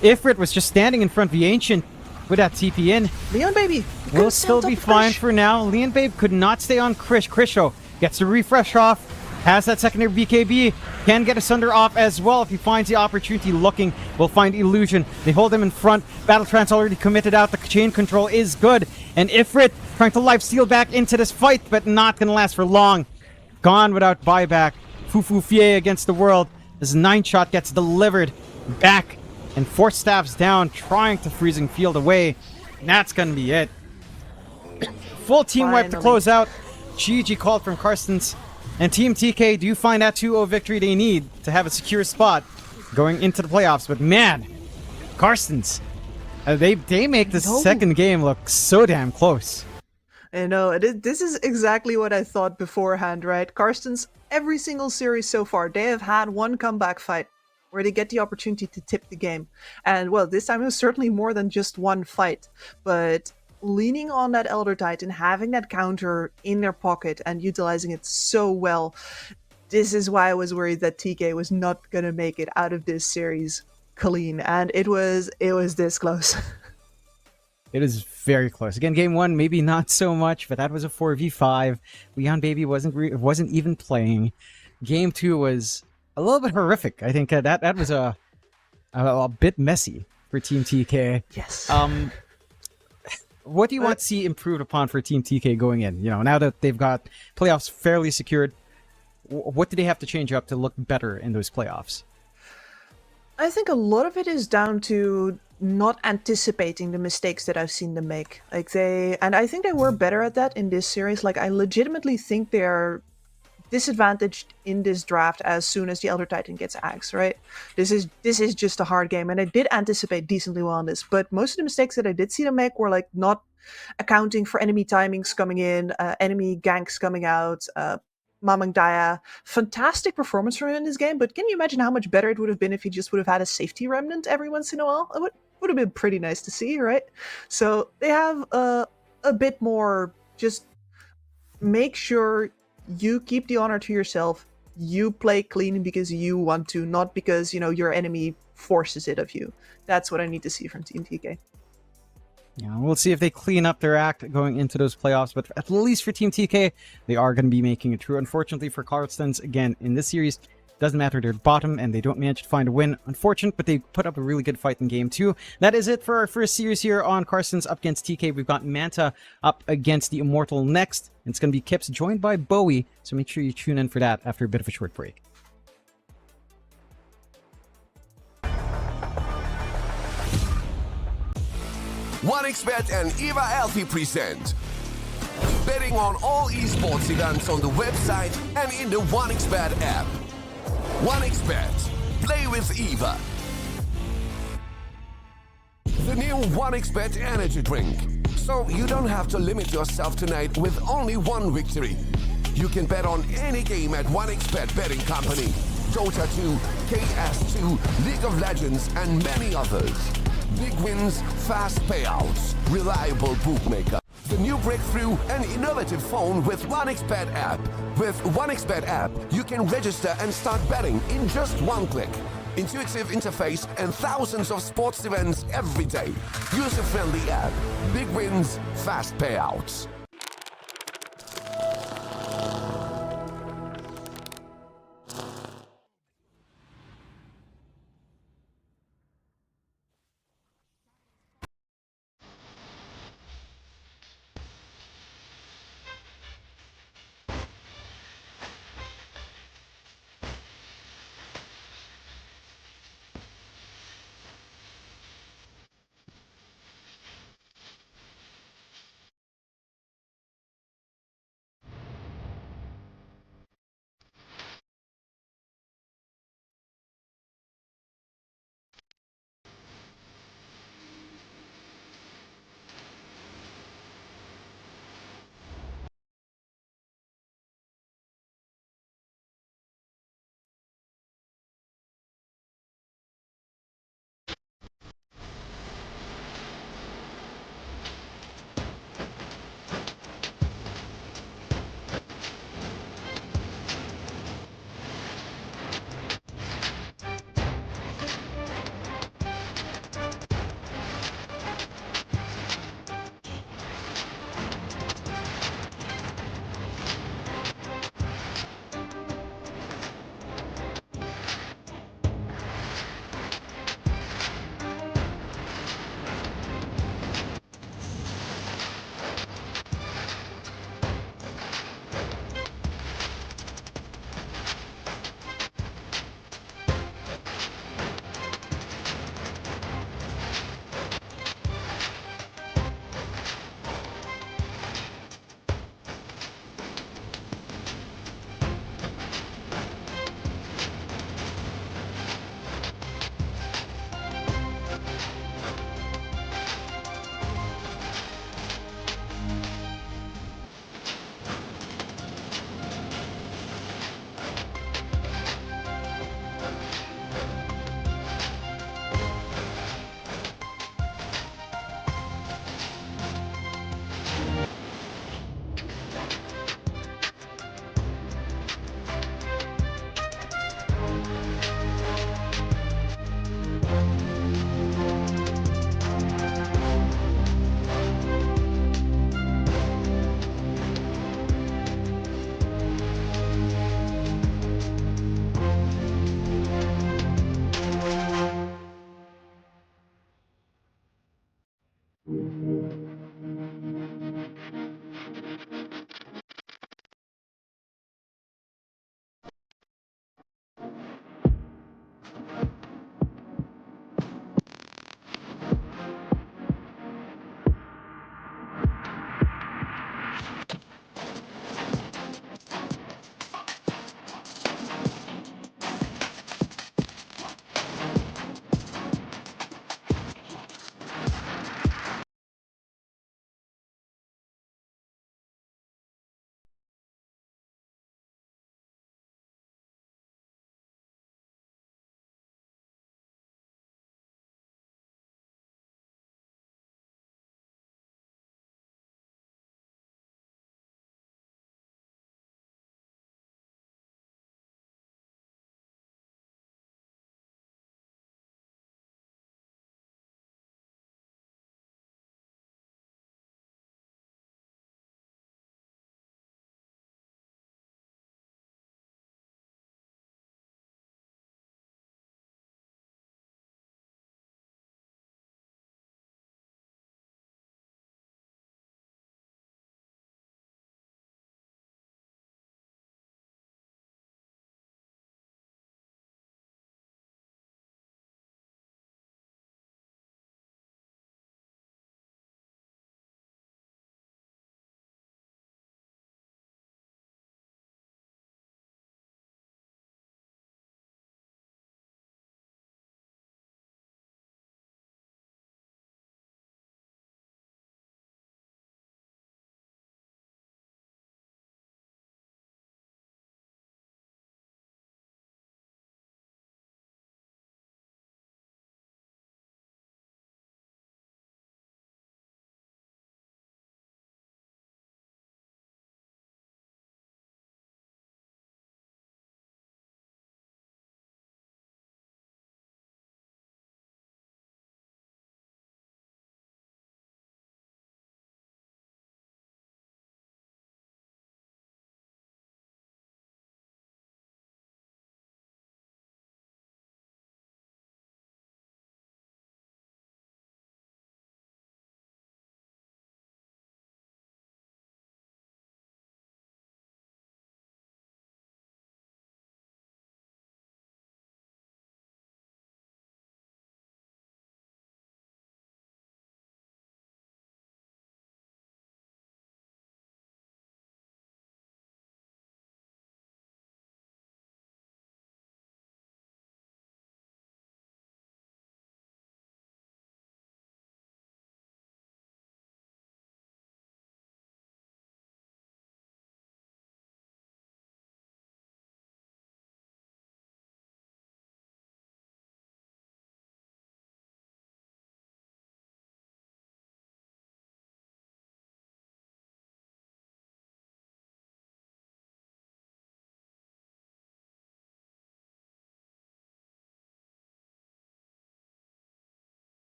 Ifrit was just standing in front of the Ancient with that TP in. Leon baby, We'll still be fine for now. Leon Babe could not stay on Krish. Krisho gets a refresh off. Has that secondary BKB. Can get a Sunder off as well if he finds the opportunity looking. Will find Illusion. They hold him in front. Battle Trance already committed out. The chain control is good. And Ifrit trying to lifesteal back into this fight, but not going to last for long. Gone without buyback. Fufu Fie against the world. This 9-shot gets delivered back. And 4 staffs down, trying to Freezing Field away. And that's going to be it. Full team wipe to close out. GG called from Karstens. And Team TK do find that 2-0 victory they need to have a secure spot going into the playoffs. But man, Karstens, they make this second game look so damn close. I know, this is exactly what I thought beforehand, right? Karstens, every single series so far, they have had one comeback fight where they get the opportunity to tip the game. And well, this time it was certainly more than just one fight, but leaning on that Elder Titan, having that counter in their pocket and utilizing it so well, this is why I was worried that TK was not gonna make it out of this series clean, and it was this close. It is very close. Again, game 1 maybe not so much, but that was a 4v5. Leon Baby wasn't even playing. Game 2 was a little bit horrific. I think that was a bit messy for Team TK. Yes. What do you want to see improved upon for Team TK going in? You know, now that they've got playoffs fairly secured, what do they have to change up to look better in those playoffs? I think a lot of it is down to not anticipating the mistakes that I've seen them make. And I think they were better at that in this series. Like, I legitimately think they're disadvantaged in this draft as soon as the Elder Titan gets Axe, right? This is just a hard game, and I did anticipate decently well on this, but most of the mistakes that I did see them make were like not accounting for enemy timings coming in, enemy ganks coming out, Mamang Daya. Fantastic performance from him in this game, but can you imagine how much better it would have been if he just would have had a safety remnant every once in a while? It would have been pretty nice to see, right? So they have a bit more, just make sure you keep the honor to yourself. You play clean because you want to, not because, you know, your enemy forces it of you. That's what I need to see from Team TK. Yeah, we'll see if they clean up their act going into those playoffs, but at least for Team TK, they are going to be making it through. Unfortunately for Karstens, again, in this series, doesn't matter, they're bottom and they don't manage to find a win. Unfortunate, but they put up a really good fight in game 2. That is it for our first series here on Karstens up against TK. We've got Manta up against the Immortal next. It's going to be Kips joined by Bowie, so make sure you tune in for that after a bit of a short break. OneXBet and Eva Alfie present betting on all esports events on the website and in the OneXBet app. OneXBet. Play with Eva. The new OneXBet energy drink. So you don't have to limit yourself tonight with only one victory. You can bet on any game at OneXBet Betting Company, Dota2, KS2, League of Legends, and many others. Big wins, fast payouts, reliable bookmaker. The new breakthrough and innovative phone with OneXBet app. With OneXBet app, you can register and start betting in just one click. Intuitive interface and thousands of sports events every day. User-friendly app. Big wins, fast payouts.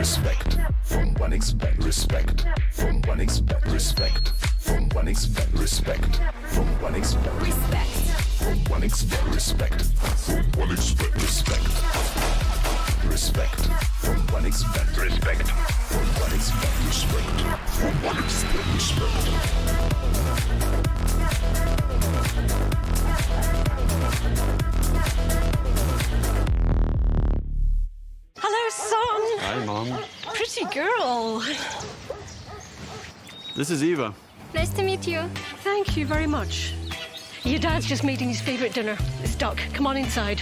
respect from 1xbet, respect from 1xbet, respect from 1xbet, respect from 1xbet, respect from 1xbet, respect from 1xbet, respect, respect from 1xbet, respect from 1xbet, respect from 1xbet, respect. Hello, son. Hi, Mom. Pretty girl. This is Eva. Nice to meet you. Thank you very much. Your dad's just making his favourite dinner. It's duck. Come on inside.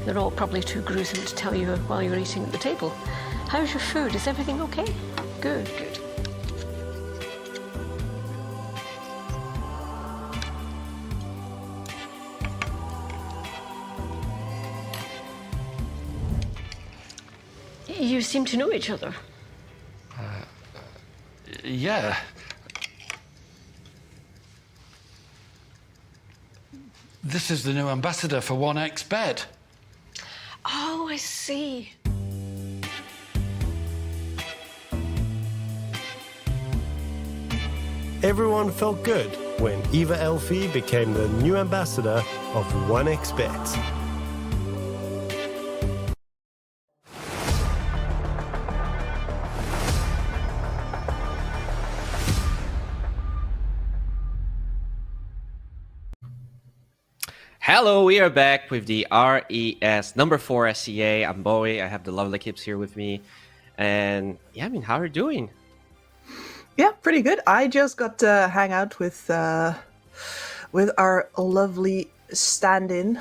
They're all probably too gruesome to tell you while you're eating at the table. How's your food? Is everything okay? Good, good. You seem to know each other. Yeah. This is the new ambassador for 1xbet. Oh, I see. Everyone felt good when Eva Elfie became the new ambassador of 1xbet. Hello, we are back with the RES number 4 SCA. I'm Bowie. I have the lovely Kips here with me. And yeah, I mean, how are you doing? Yeah, pretty good. I just got to hang out with our lovely stand-in,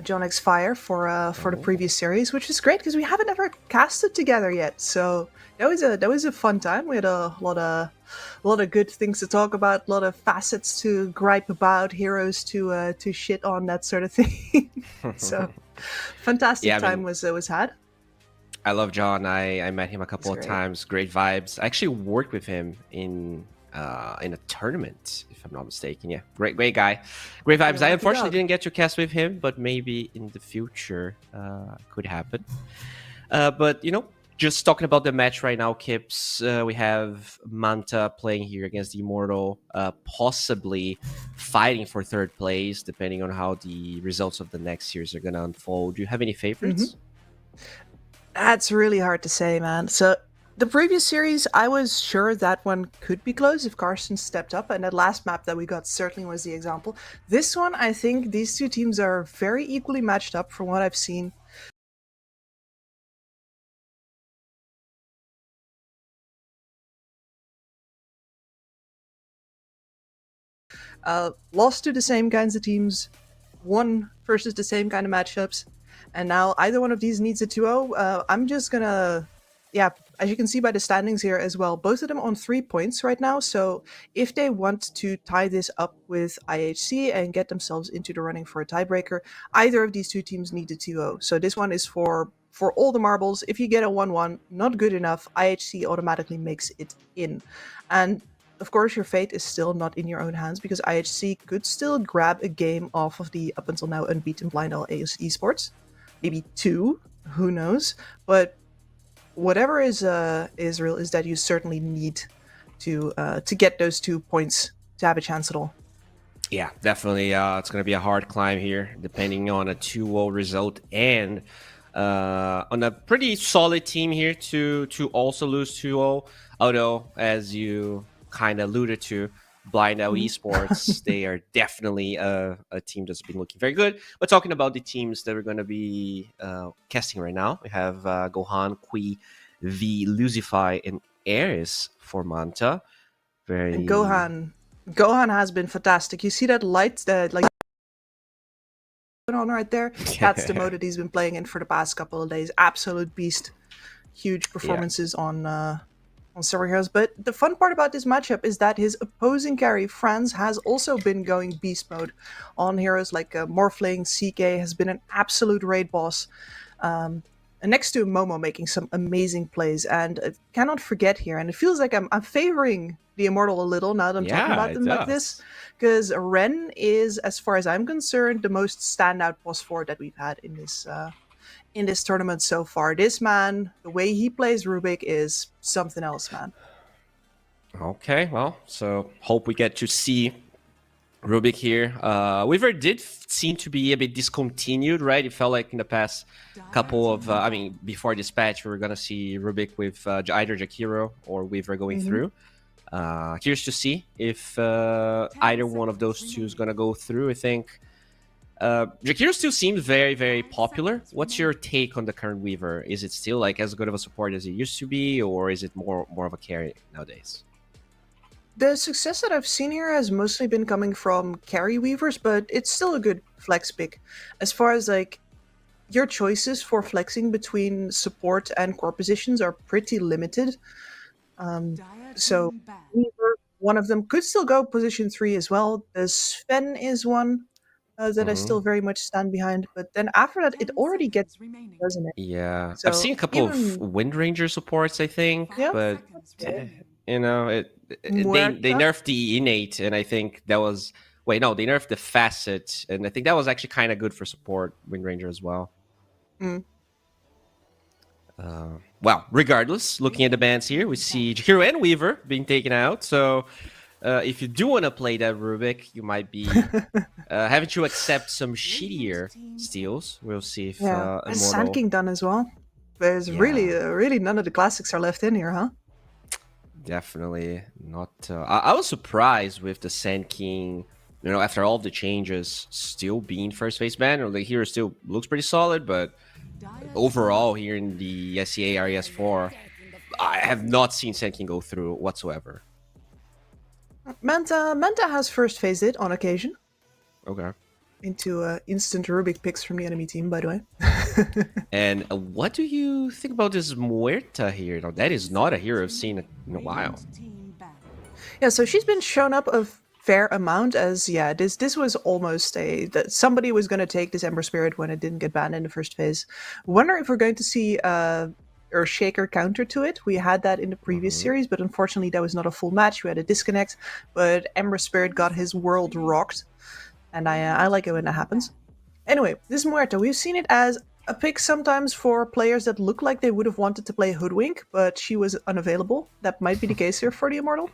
John X Fire, for the previous series, which is great because we haven't ever casted together yet. So that was a fun time. We had a lot of good things to talk about, a lot of facets to gripe about, heroes to shit on, that sort of thing. So fantastic time was had. I love John. I met him a couple of times. Great vibes. I actually worked with him in a tournament, if I'm not mistaken. Yeah, great guy. Great vibes. I unfortunately didn't get to cast with him, but maybe in the future could happen. But you know, just talking about the match right now, Kips, we have Manta playing here against the Immortal, possibly fighting for third place, depending on how the results of the next series are going to unfold. Do you have any favorites? That's really hard to say, man. So the previous series, I was sure that one could be close if Carson stepped up, and that last map that we got certainly was the example. This one, I think these two teams are very equally matched up from what I've seen. Lost to the same kinds of teams, won versus the same kind of matchups, and now either one of these needs a 2-0. I'm just gonna, yeah, as you can see by the standings here as well, both of them on 3 points right now. So if they want to tie this up with IHC and get themselves into the running for a tiebreaker, either of these two teams need a 2-0. So this one is for all the marbles. If you get a 1-1, not good enough, IHC automatically makes it in. And of course, your fate is still not in your own hands because IHC could still grab a game off of the up until now unbeaten Blind L Esports. Maybe 2, who knows? But whatever is real is that you certainly need to get those 2 points to have a chance at all. Yeah, definitely. It's going to be a hard climb here, depending on a 2-0 result and on a pretty solid team here to also lose 2-0. Although, as you kind of alluded to, Blind L Esports, they are definitely a team that's been looking very good. But talking about the teams that we're going to be casting right now, we have Gohan, Kui, V, Lucify, and Ares for Manta. And Gohan has been fantastic. You see that light that like on right there? That's the mode that he's been playing in for the past couple of days. Absolute beast. Huge performances on several heroes. But the fun part about this matchup is that his opposing carry, Franz, has also been going beast mode on heroes like Morphling. CK has been an absolute raid boss. And next to Momo making some amazing plays. And I cannot forget here, and it feels like I'm favoring the Immortal a little now that I'm talking about them like this. Because Ren is, as far as I'm concerned, the most standout boss 4 that we've had in in this tournament so far. This man, the way he plays Rubik is something else, man. Okay, well, so hope we get to see Rubik here. Weaver did seem to be a bit discontinued, right? It felt like in the past couple of, before this patch, we were going to see Rubik with either Jakiro or Weaver going through. Curious to see if either one of those two is going to go through. I think Jakiro still seems very, very popular. What's your take on the current Weaver? Is it still like as good of a support as it used to be, or is it more of a carry nowadays? The success that I've seen here has mostly been coming from carry weavers, but it's still a good flex pick. As far as like your choices for flexing between support and core positions are pretty limited. So Weaver, one of them, could still go position 3 as well. The Sven is one that I still very much stand behind. But then after that, it already gets, doesn't it? Yeah, So I've seen a couple of even- Wind Ranger supports, I think, Yeah. but you know, they Muerta? nerfed the innate, and I think that was they nerfed the facet, and I think that was actually kind of good for support Wind Ranger as well. Well, regardless, looking at the bans here, we see Jakiro and Weaver being taken out. So if you do want to play that Rubik, you might be having to accept some shittier steals. We'll see if and Immortal... Sand King done as well. There's really none of the classics are left in here, huh? Definitely not. I was surprised with the Sand King, after all the changes, still being first phase ban. Or the hero still looks pretty solid, but overall here in the SEA RES4, I have not seen Sand King go through whatsoever. Manta has first phased it on occasion. Okay. Into instant Rubik picks from the enemy team, by the way. And what do you think about this Muerta here? Now, that is not a hero I've seen in a while. Yeah, so she's been shown up a fair amount as, this was almost that somebody was going to take this Ember Spirit when it didn't get banned in the first phase. Wonder if we're going to see Earthshaker counter to it. We had that in the previous series, but unfortunately that was not a full match. We had a disconnect, but Ember Spirit got his world rocked. And I like it when that happens. Anyway, this Muerta, we've seen it as a pick sometimes for players that look like they would have wanted to play Hoodwink, but she was unavailable. That might be the case here for the Immortal.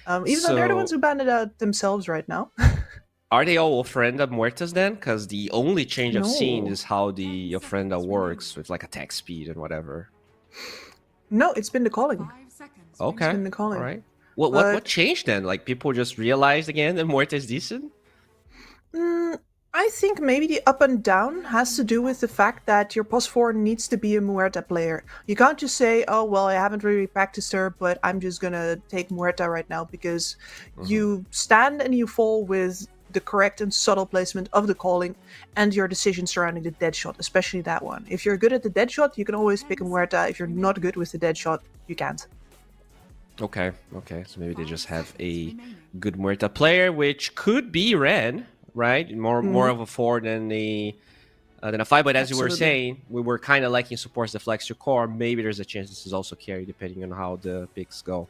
Even though they're the ones who banned it out themselves right now. Are they all Ofrenda Muertas then? Because the only change I've seen is how the Ofrenda works with like attack speed and whatever. No, it's been the calling. Okay. It's been the calling. All right. What changed then? Like people just realized again that Muerta is decent? I think maybe the up and down has to do with the fact that your POS 4 needs to be a Muerta player. You can't just say, oh, well, I haven't really practiced her, but I'm just gonna take Muerta right now, because you stand and you fall with the correct and subtle placement of the calling and your decision surrounding the dead shot, especially that one. If you're good at the dead shot, you can always pick a Muerta. If you're not good with the dead shot, you can't. Okay. So maybe they just have a good Muerta player, which could be Ren. Right, more of a 4 than a 5. But as you were saying, we were kind of liking supports that flex your core. Maybe there's a chance this is also carry, depending on how the picks go.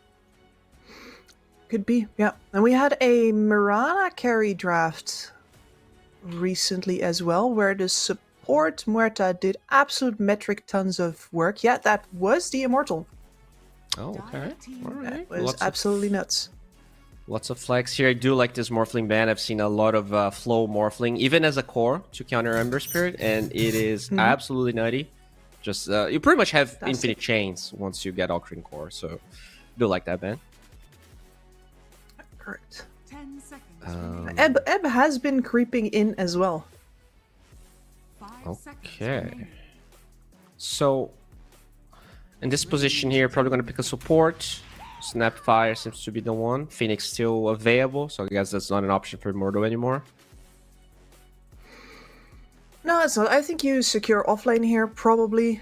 Could be, yeah. And we had a Mirana carry draft recently as well, where the support Muerta did absolute metric tons of work. Yeah, that was the Immortal. Oh, okay. All right. That was absolutely nuts. Lots of flex here. I do like this Morphling ban. I've seen a lot of flow Morphling, even as a core, to counter Ember Spirit, and it is absolutely nutty. Just you pretty much have infinite chains once you get Ocarina Core, so do like that ban. Correct. Ebb has been creeping in as well. Okay. So, in this position here, probably going to pick a support. Snapfire seems to be the one. Phoenix still available, so I guess that's not an option for Immortal anymore. No, it's not. I think you secure offlane here, probably.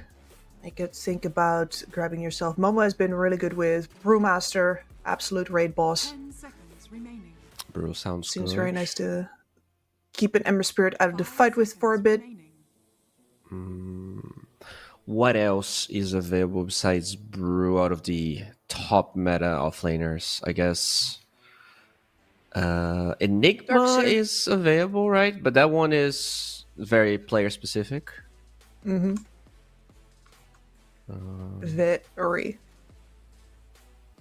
I could think about grabbing yourself. Momo has been really good with Brewmaster, absolute raid boss. Brew sounds Seems good. very nice to keep an Ember Spirit out of the fight with for a bit. What else is available besides Brew out of the top meta offlaners? I guess Enigma is available, right? But that one is very player specific. Mm-hmm. Very.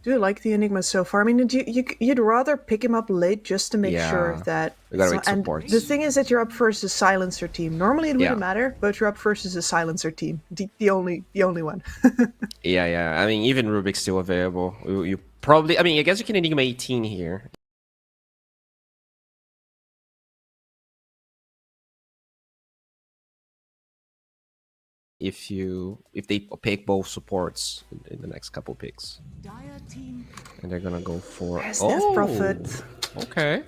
Do you like the Enigma so far? I mean, you'd rather pick him up late just to make sure Yeah. that... We gotta it's wait and supports. the thing is that you're up versus a silencer team. Normally it wouldn't Yeah. matter, but you're up versus a silencer team. The only one. Yeah. I mean, even Rubik's still available. You probably... I mean, I guess you can Enigma 18 here. If they pick both supports in the next couple picks. And they're gonna go for... There's Death Prophet. Okay.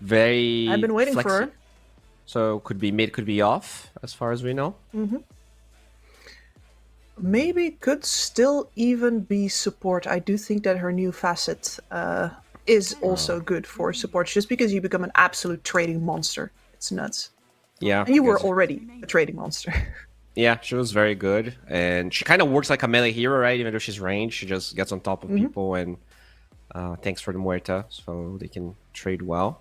Very I've been waiting for her. So could be mid, could be off, as far as we know. Mm-hmm. Maybe could still even be support. I do think that her new facet is also good for support, just because you become an absolute trading monster. It's nuts. Yeah. And you were already a trading monster. Yeah, she was very good. And she kind of works like a melee hero, right? Even though she's ranged, she just gets on top of people, and thanks for the Muerta, so they can trade well.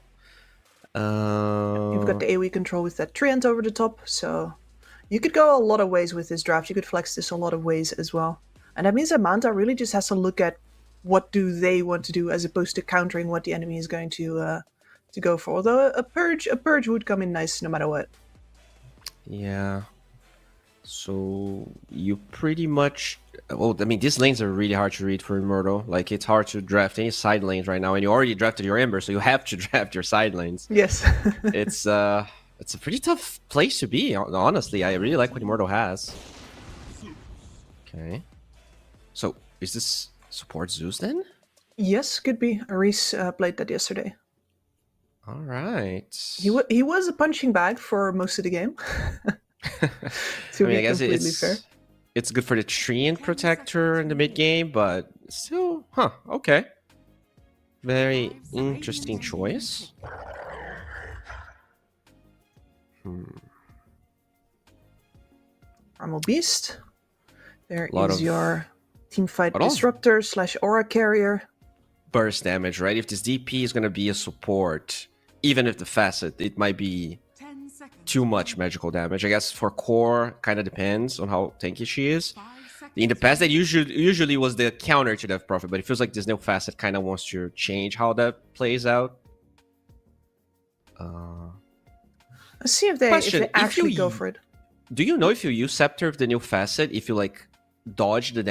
You've got the AoE control with that treant over the top, so you could go a lot of ways with this draft. You could flex this a lot of ways as well. And that means that Manta really just has to look at what do they want to do, as opposed to countering what the enemy is going to go for. Although a purge would come in nice no matter what. Yeah. So you pretty much... Well, I mean, these lanes are really hard to read for Immortal. Like, it's hard to draft any side lanes right now, and you already drafted your Ember, so you have to draft your side lanes. Yes. It's a pretty tough place to be, honestly. I really like what Immortal has. Okay. So, is this support Zeus then? Yes, could be. Aris played that yesterday. All right. He was a punching bag for most of the game. To be completely fair. It's good for the Treant Protector in the mid game, but still, okay. Very interesting choice. Primal Beast. There Lot is of- your teamfight But all- disruptor / aura carrier. Burst damage, right? If this DP is going to be a support, even if the facet, it might be too much magical damage. I guess for core, kind of depends on how tanky she is. In the past, that usually was the counter to Death Prophet, but it feels like this new facet kind of wants to change how that plays out. Let's see if they actually go for it. Do you know if you use Scepter of the new facet, if you like dodge the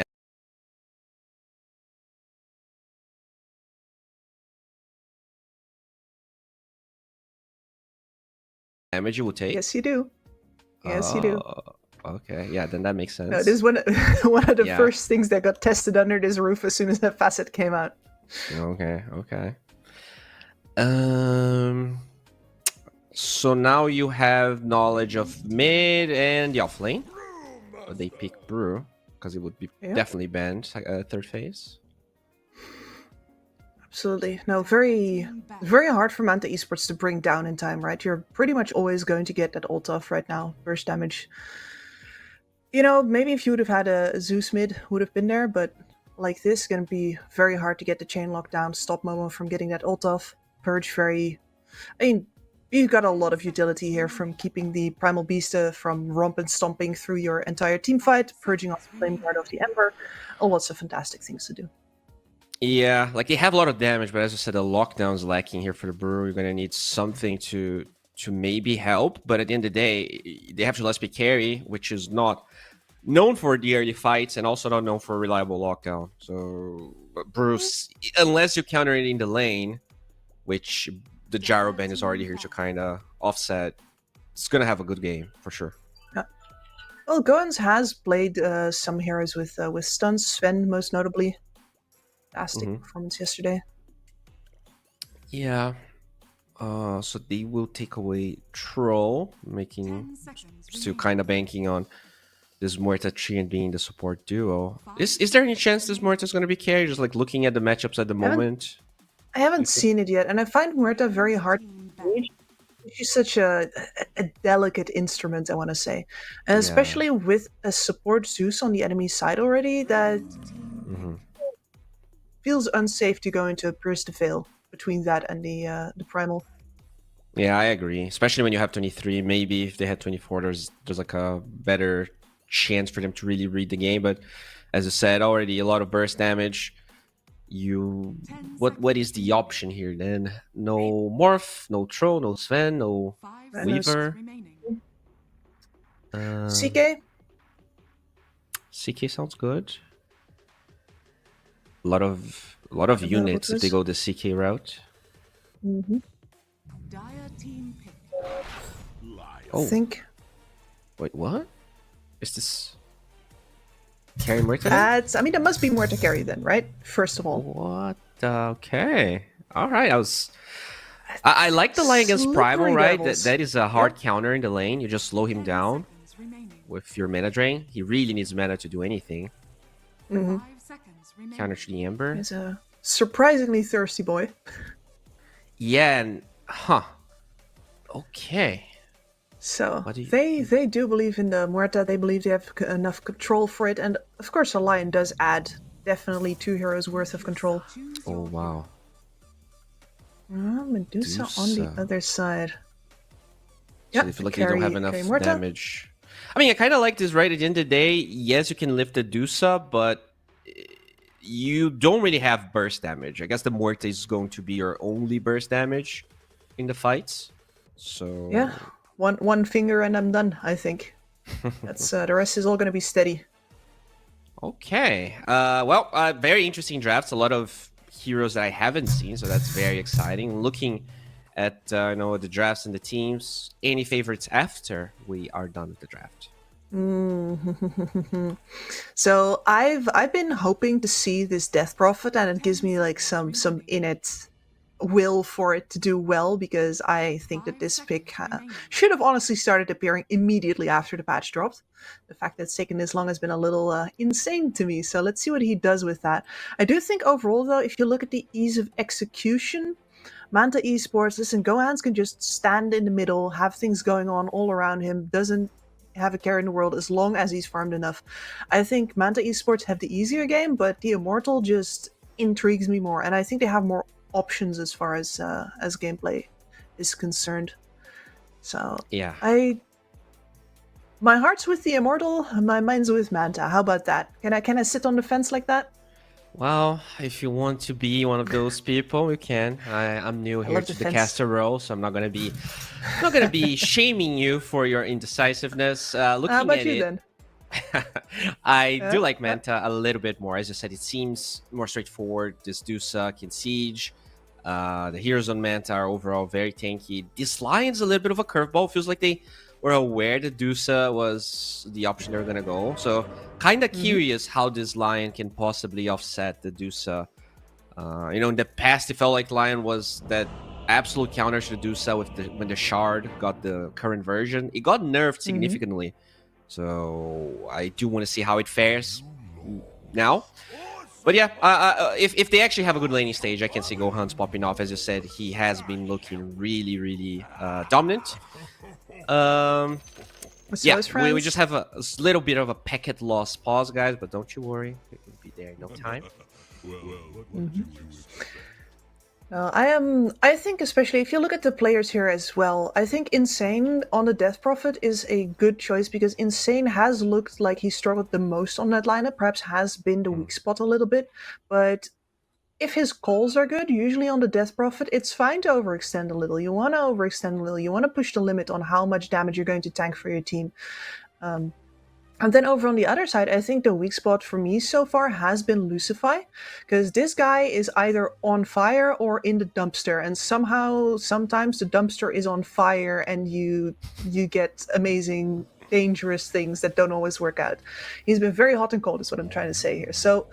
damage you will take? Yes, you do. Yes, you do. Okay, yeah, then that makes sense. No, this is one of the Yeah. first things that got tested under this roof as soon as that facet came out. Okay. So now you have knowledge of mid and the offlane. They pick Brew because it would be definitely banned third phase. Absolutely. No, very hard for Manta Esports to bring down in time, right? You're pretty much always going to get that ult off right now. Burst damage. You know, maybe if you would have had a Zeus mid, would have been there, but like this, going to be very hard to get the chain locked down, stop Momo from getting that ult off. Purge I mean, you've got a lot of utility here, from keeping the Primal Beast from romp and stomping through your entire team fight, purging off the flame guard of the Ember. Lots of fantastic things to do. Yeah, like they have a lot of damage, but as I said, the lockdown's lacking here for the Brew. You're gonna need something to maybe help, but at the end of the day, they have to let me carry, which is not known for the early fights and also not known for a reliable lockdown. So Bruce, unless you counter it in the lane, which the gyro ban is already here to kind of offset, it's gonna have a good game for sure. Well, Goins has played some heroes with stuns, Sven most notably. Fantastic performance yesterday. Yeah. So they will take away Troll, making still kind of banking on this Muerta Treant being the support duo. Is there any chance this Muerta is going to be carried? Just like looking at the matchups at the moment. I haven't seen it yet, and I find Muerta very hard to engage. She's such a delicate instrument, I want to say, and especially with a support Zeus on the enemy side already, that feels unsafe to go into a Pierce to fail between that and the Primal. Yeah, I agree. Especially when you have 23. Maybe if they had 24, there's like a better chance for them to really read the game. But as I said already, a lot of burst damage. What is the option here then? No Morph, no Tro, no Sven, no Weaver. CK? CK sounds good. A lot of units if they go the CK route. Mm-hmm. Oh, Think. wait, what? Is this carry Murta? I mean, there must be more to carry then, right? First of all. What? Okay. All right. I like the line against Primal, Slippery right? devils. That is a hard counter in the lane. You just slow him down with your mana drain. He really needs mana to do anything. Counter to the Ember. He's a surprisingly thirsty boy. Yeah, and okay. So What do you- they do believe in the Muerta. They believe they have enough control for it, and of course, a lion does add definitely 2 heroes worth of control. Oh wow. Medusa on the Medusa. other side. So Yep, they feel like they don't have enough carry Muerta. damage. I mean, I kind of like this, right? At the end of the day, yes, you can lift the Dusa, but you don't really have burst damage. I guess the Muerte is going to be your only burst damage in the fights. So Yeah, one finger and I'm done. I think that's the rest is all going to be steady. Okay. Very interesting drafts. A lot of heroes that I haven't seen, so that's very exciting. Looking at the drafts and the teams. Any favorites after we are done with the draft? So I've been hoping to see this Death Prophet, and it gives me like some innate will for it to do well, because I think that this pick should have honestly started appearing immediately after the patch dropped. The fact that it's taken this long has been a little insane to me, so let's see what he does with that. I do think overall though, if you look at the ease of execution, Manta Esports, listen, Gohans can just stand in the middle, have things going on all around him, doesn't have a care in the world as long as he's farmed enough. I think Manta Esports have the easier game, but the Immortal just intrigues me more, and I think they have more options as far as gameplay is concerned. So Yeah. my heart's with the Immortal, my mind's with Manta. How about that? Can I sit on the fence like that? Well, if you want to be one of those people, you can. I'm new here love to the defense. caster role, so I'm not gonna be shaming you for your indecisiveness. Looking How about at you it, then? I do like Manta a little bit more. As I said, it seems more straightforward. This Dusa can siege. The heroes on Manta are overall very tanky. This Lion's a little bit of a curveball. Feels like they were aware that Dusa was the option they were going to go. So kind of curious how this Lion can possibly offset the Dusa. In the past, it felt like Lion was that absolute counter to the Dusa when the Shard got the current version. It got nerfed significantly. So I do want to see how it fares now. But yeah, if they actually have a good laning stage, I can see Gohan's popping off. As you said, he has been looking really, really dominant. We just have a little bit of a packet loss pause, guys, but don't you worry. It will be there in no time. I think especially if you look at the players here as well, I think Insane on the Death Prophet is a good choice, because Insane has looked like he struggled the most on that lineup, perhaps has been the weak spot a little bit, but if his calls are good, usually on the Death Prophet, it's fine to overextend a little. You want to overextend a little. You want to push the limit on how much damage you're going to tank for your team. And then over on the other side, I think the weak spot for me so far has been Lucify, because this guy is either on fire or in the dumpster, and sometimes the dumpster is on fire and you get amazing, dangerous things that don't always work out. He's been very hot and cold is what I'm trying to say here. So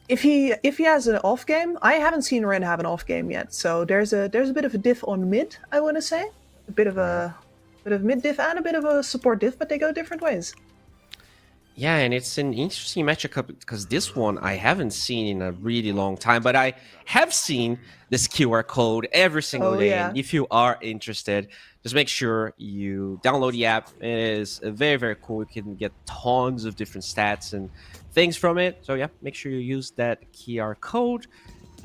if he has an off game, I haven't seen Ren have an off game yet. So there's a bit of a diff on mid, I want to say. A bit of mid diff and a bit of a support diff, but they go different ways. Yeah, and it's an interesting matchup because this one I haven't seen in a really long time, but I have seen this QR code every single day. Yeah. And if you are interested, just make sure you download the app. It is very, very cool. You can get tons of different stats and things from it. So yeah, make sure you use that QR code.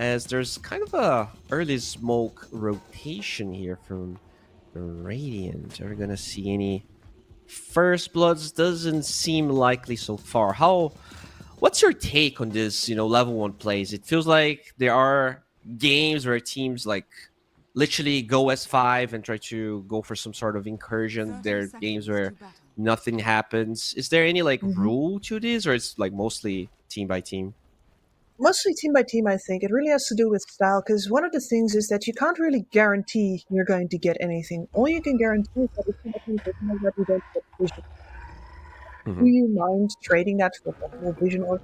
as there's kind of a early smoke rotation here from the Radiant. Are we gonna see any first bloods? Doesn't seem likely so far. What's your take on this, level 1 plays? It feels like there are games where teams like literally go S5 and try to go for some sort of incursion. There are games where nothing happens. Is there any rule to this, or it's like mostly team by team? Mostly team by team, I think. It really has to do with style, because one of the things is that you can't really guarantee you're going to get anything. All you can guarantee is that if somebody doesn't that you don't get vision. Do you mind trading that for possible vision or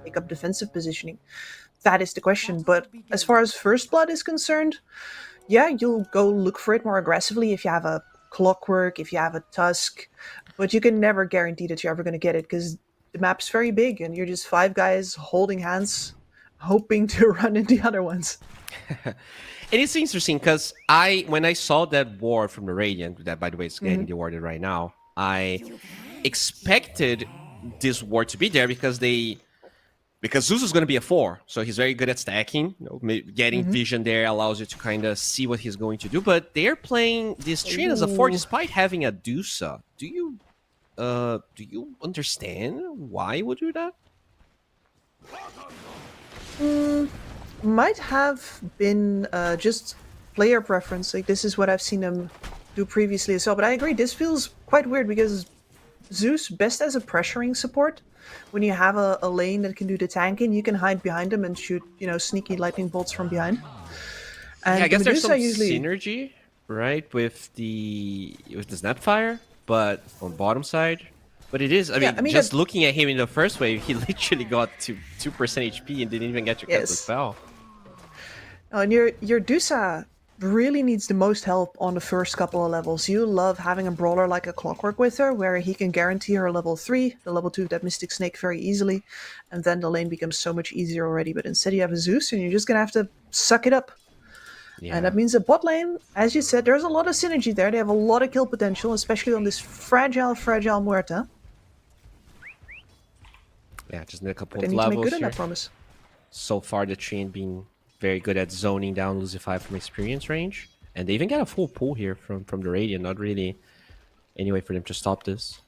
take up defensive positioning? That is the question. But as far as First Blood is concerned, yeah, you'll go look for it more aggressively if you have a Clockwork, if you have a Tusk, but you can never guarantee that you're ever going to get it, because the map's very big and you're just 5 guys holding hands, hoping to run into the other ones. And it's interesting because when I saw that ward from the Radiant, that by the way is getting rewarded right now, I expected this ward to be there because Zeus is going to be a 4, so he's very good at stacking. Getting vision there allows you to kind of see what he's going to do. But they're playing this Treant as a 4 despite having a DOTA. Do you understand why he would do that? Might have been just player preference. Like, this is what I've seen them do previously as well. But I agree, this feels quite weird because Zeus best as a pressuring support. When you have a lane that can do the tanking, you can hide behind them and shoot, sneaky lightning bolts from behind. And yeah, I guess there's some synergy, right, with the Snapfire, but on bottom side. But it is, I mean just looking at him in the first wave, he literally got to 2% HP and didn't even get to cast the spell. Oh, and your DOTA really needs the most help on the first couple of levels. You love having a brawler like a Clockwork with her, where he can guarantee her level 3, the level 2 that Mystic Snake very easily, and then the lane becomes so much easier already. But instead you have a Zeus, and you're just gonna have to suck it up. Yeah. And that means that bot lane, as you said, there's a lot of synergy there. They have a lot of kill potential, especially on this fragile Muerta. Yeah, just need a couple but of they need levels to make good here. on that promise. So far, the Treant being very good at zoning down Lucify from experience range. And they even get a full pull here from the Radiant. Not really any way for them to stop this.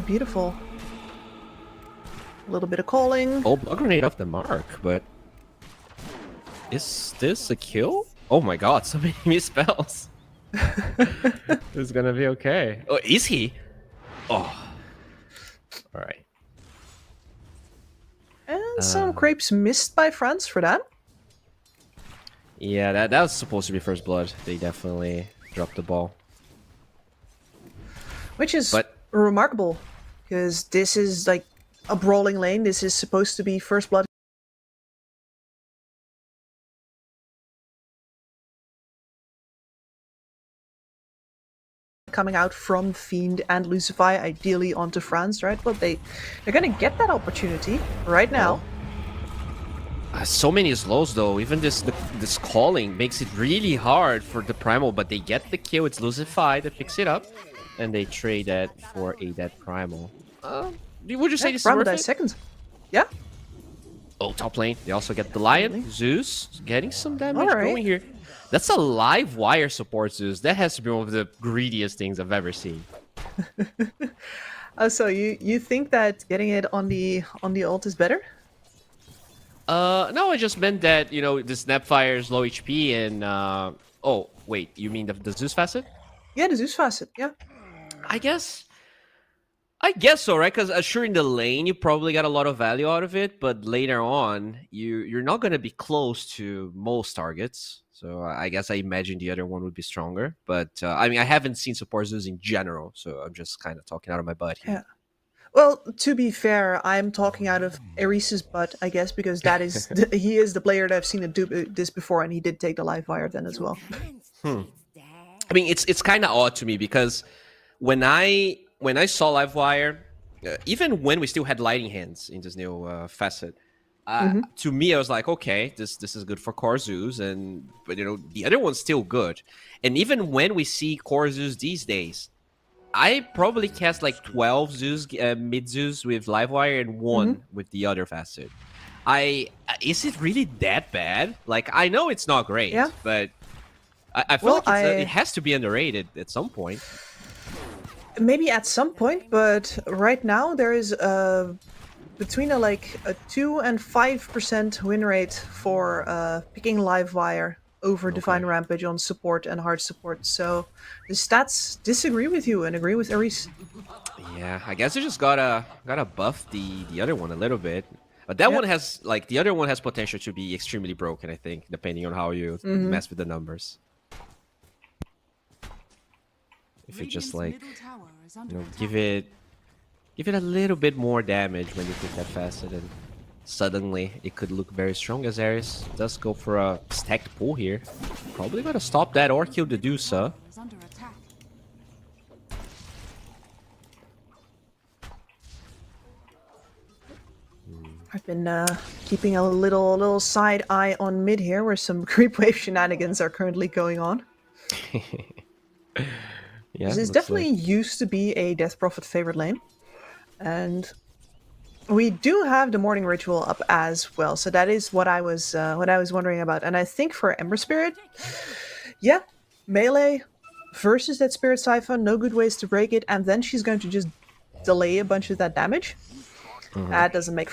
Beautiful. A little bit of calling. Oh, blood grenade off the mark, but is this a kill? Oh my god, so many misspells. It's gonna be okay. Oh, is he? Oh. Alright. And some crepes missed by France for that. Yeah, that was supposed to be first blood. They definitely dropped the ball. Which is remarkable, because this is like a brawling lane. This is supposed to be first blood. Coming out from Fiend and Lucify, ideally onto France, right? But they're gonna get that opportunity right now. So many slows though. Even this calling makes it really hard for the Primal, but they get the kill. It's Lucify that picks it up, and they trade that for a dead Primal. Would you say this is worth it? Second. Yeah. Oh, top lane. They also get the Lion. Zeus getting some damage going here. That's a live wire support, Zeus. That has to be one of the greediest things I've ever seen. So you think that getting it on the ult is better? No, I just meant that, the Snapfire is low HP and oh, wait, you mean the Zeus facet? Yeah, the Zeus facet, yeah. I guess so, right? Because sure, in the lane, you probably got a lot of value out of it, but later on, you're not going to be close to most targets. So I guess I imagine the other one would be stronger. But, I haven't seen support Zeus in general, so I'm just kind of talking out of my butt here. Yeah. Well, to be fair, I'm talking out of Eris's butt, I guess, because that is he is the player that I've seen do this before, and he did take the live wire then as well. It's kind of odd to me because when I saw Livewire, even when we still had lighting hands in this new facet, to me I was like, okay, this is good for core Zeus, but the other one's still good. And even when we see core Zeus these days, I probably cast like 12 Zeus, mid Zeus with Livewire and one with the other fast suit. Is it really that bad? Like, I know it's not great, Yeah. but I feel Well, like it has to be underrated at some point. Maybe at some point, but right now there is between a 2 and 5% win rate for picking Livewire over Divine Rampage on support and hard support. So the stats disagree with you and agree with Aris. Yeah, I guess you just gotta buff the other one a little bit. But that one has the other one has potential to be extremely broken, I think, depending on how you mess with the numbers. If you just give it a little bit more damage when you pick that facet, and suddenly it could look very strong. As Ares does go for a stacked pull here. Probably gonna stop that or kill the Dusa. I've been keeping a little side eye on mid here, where some creep wave shenanigans are currently going on. Yeah, This is definitely used to be a Death Prophet favorite lane. And we do have the morning ritual up as well, so that is what I was wondering about. And I think for Ember Spirit, yeah, melee versus that Spirit Siphon, no good ways to break it, and then she's going to just delay a bunch of that damage. That doesn't make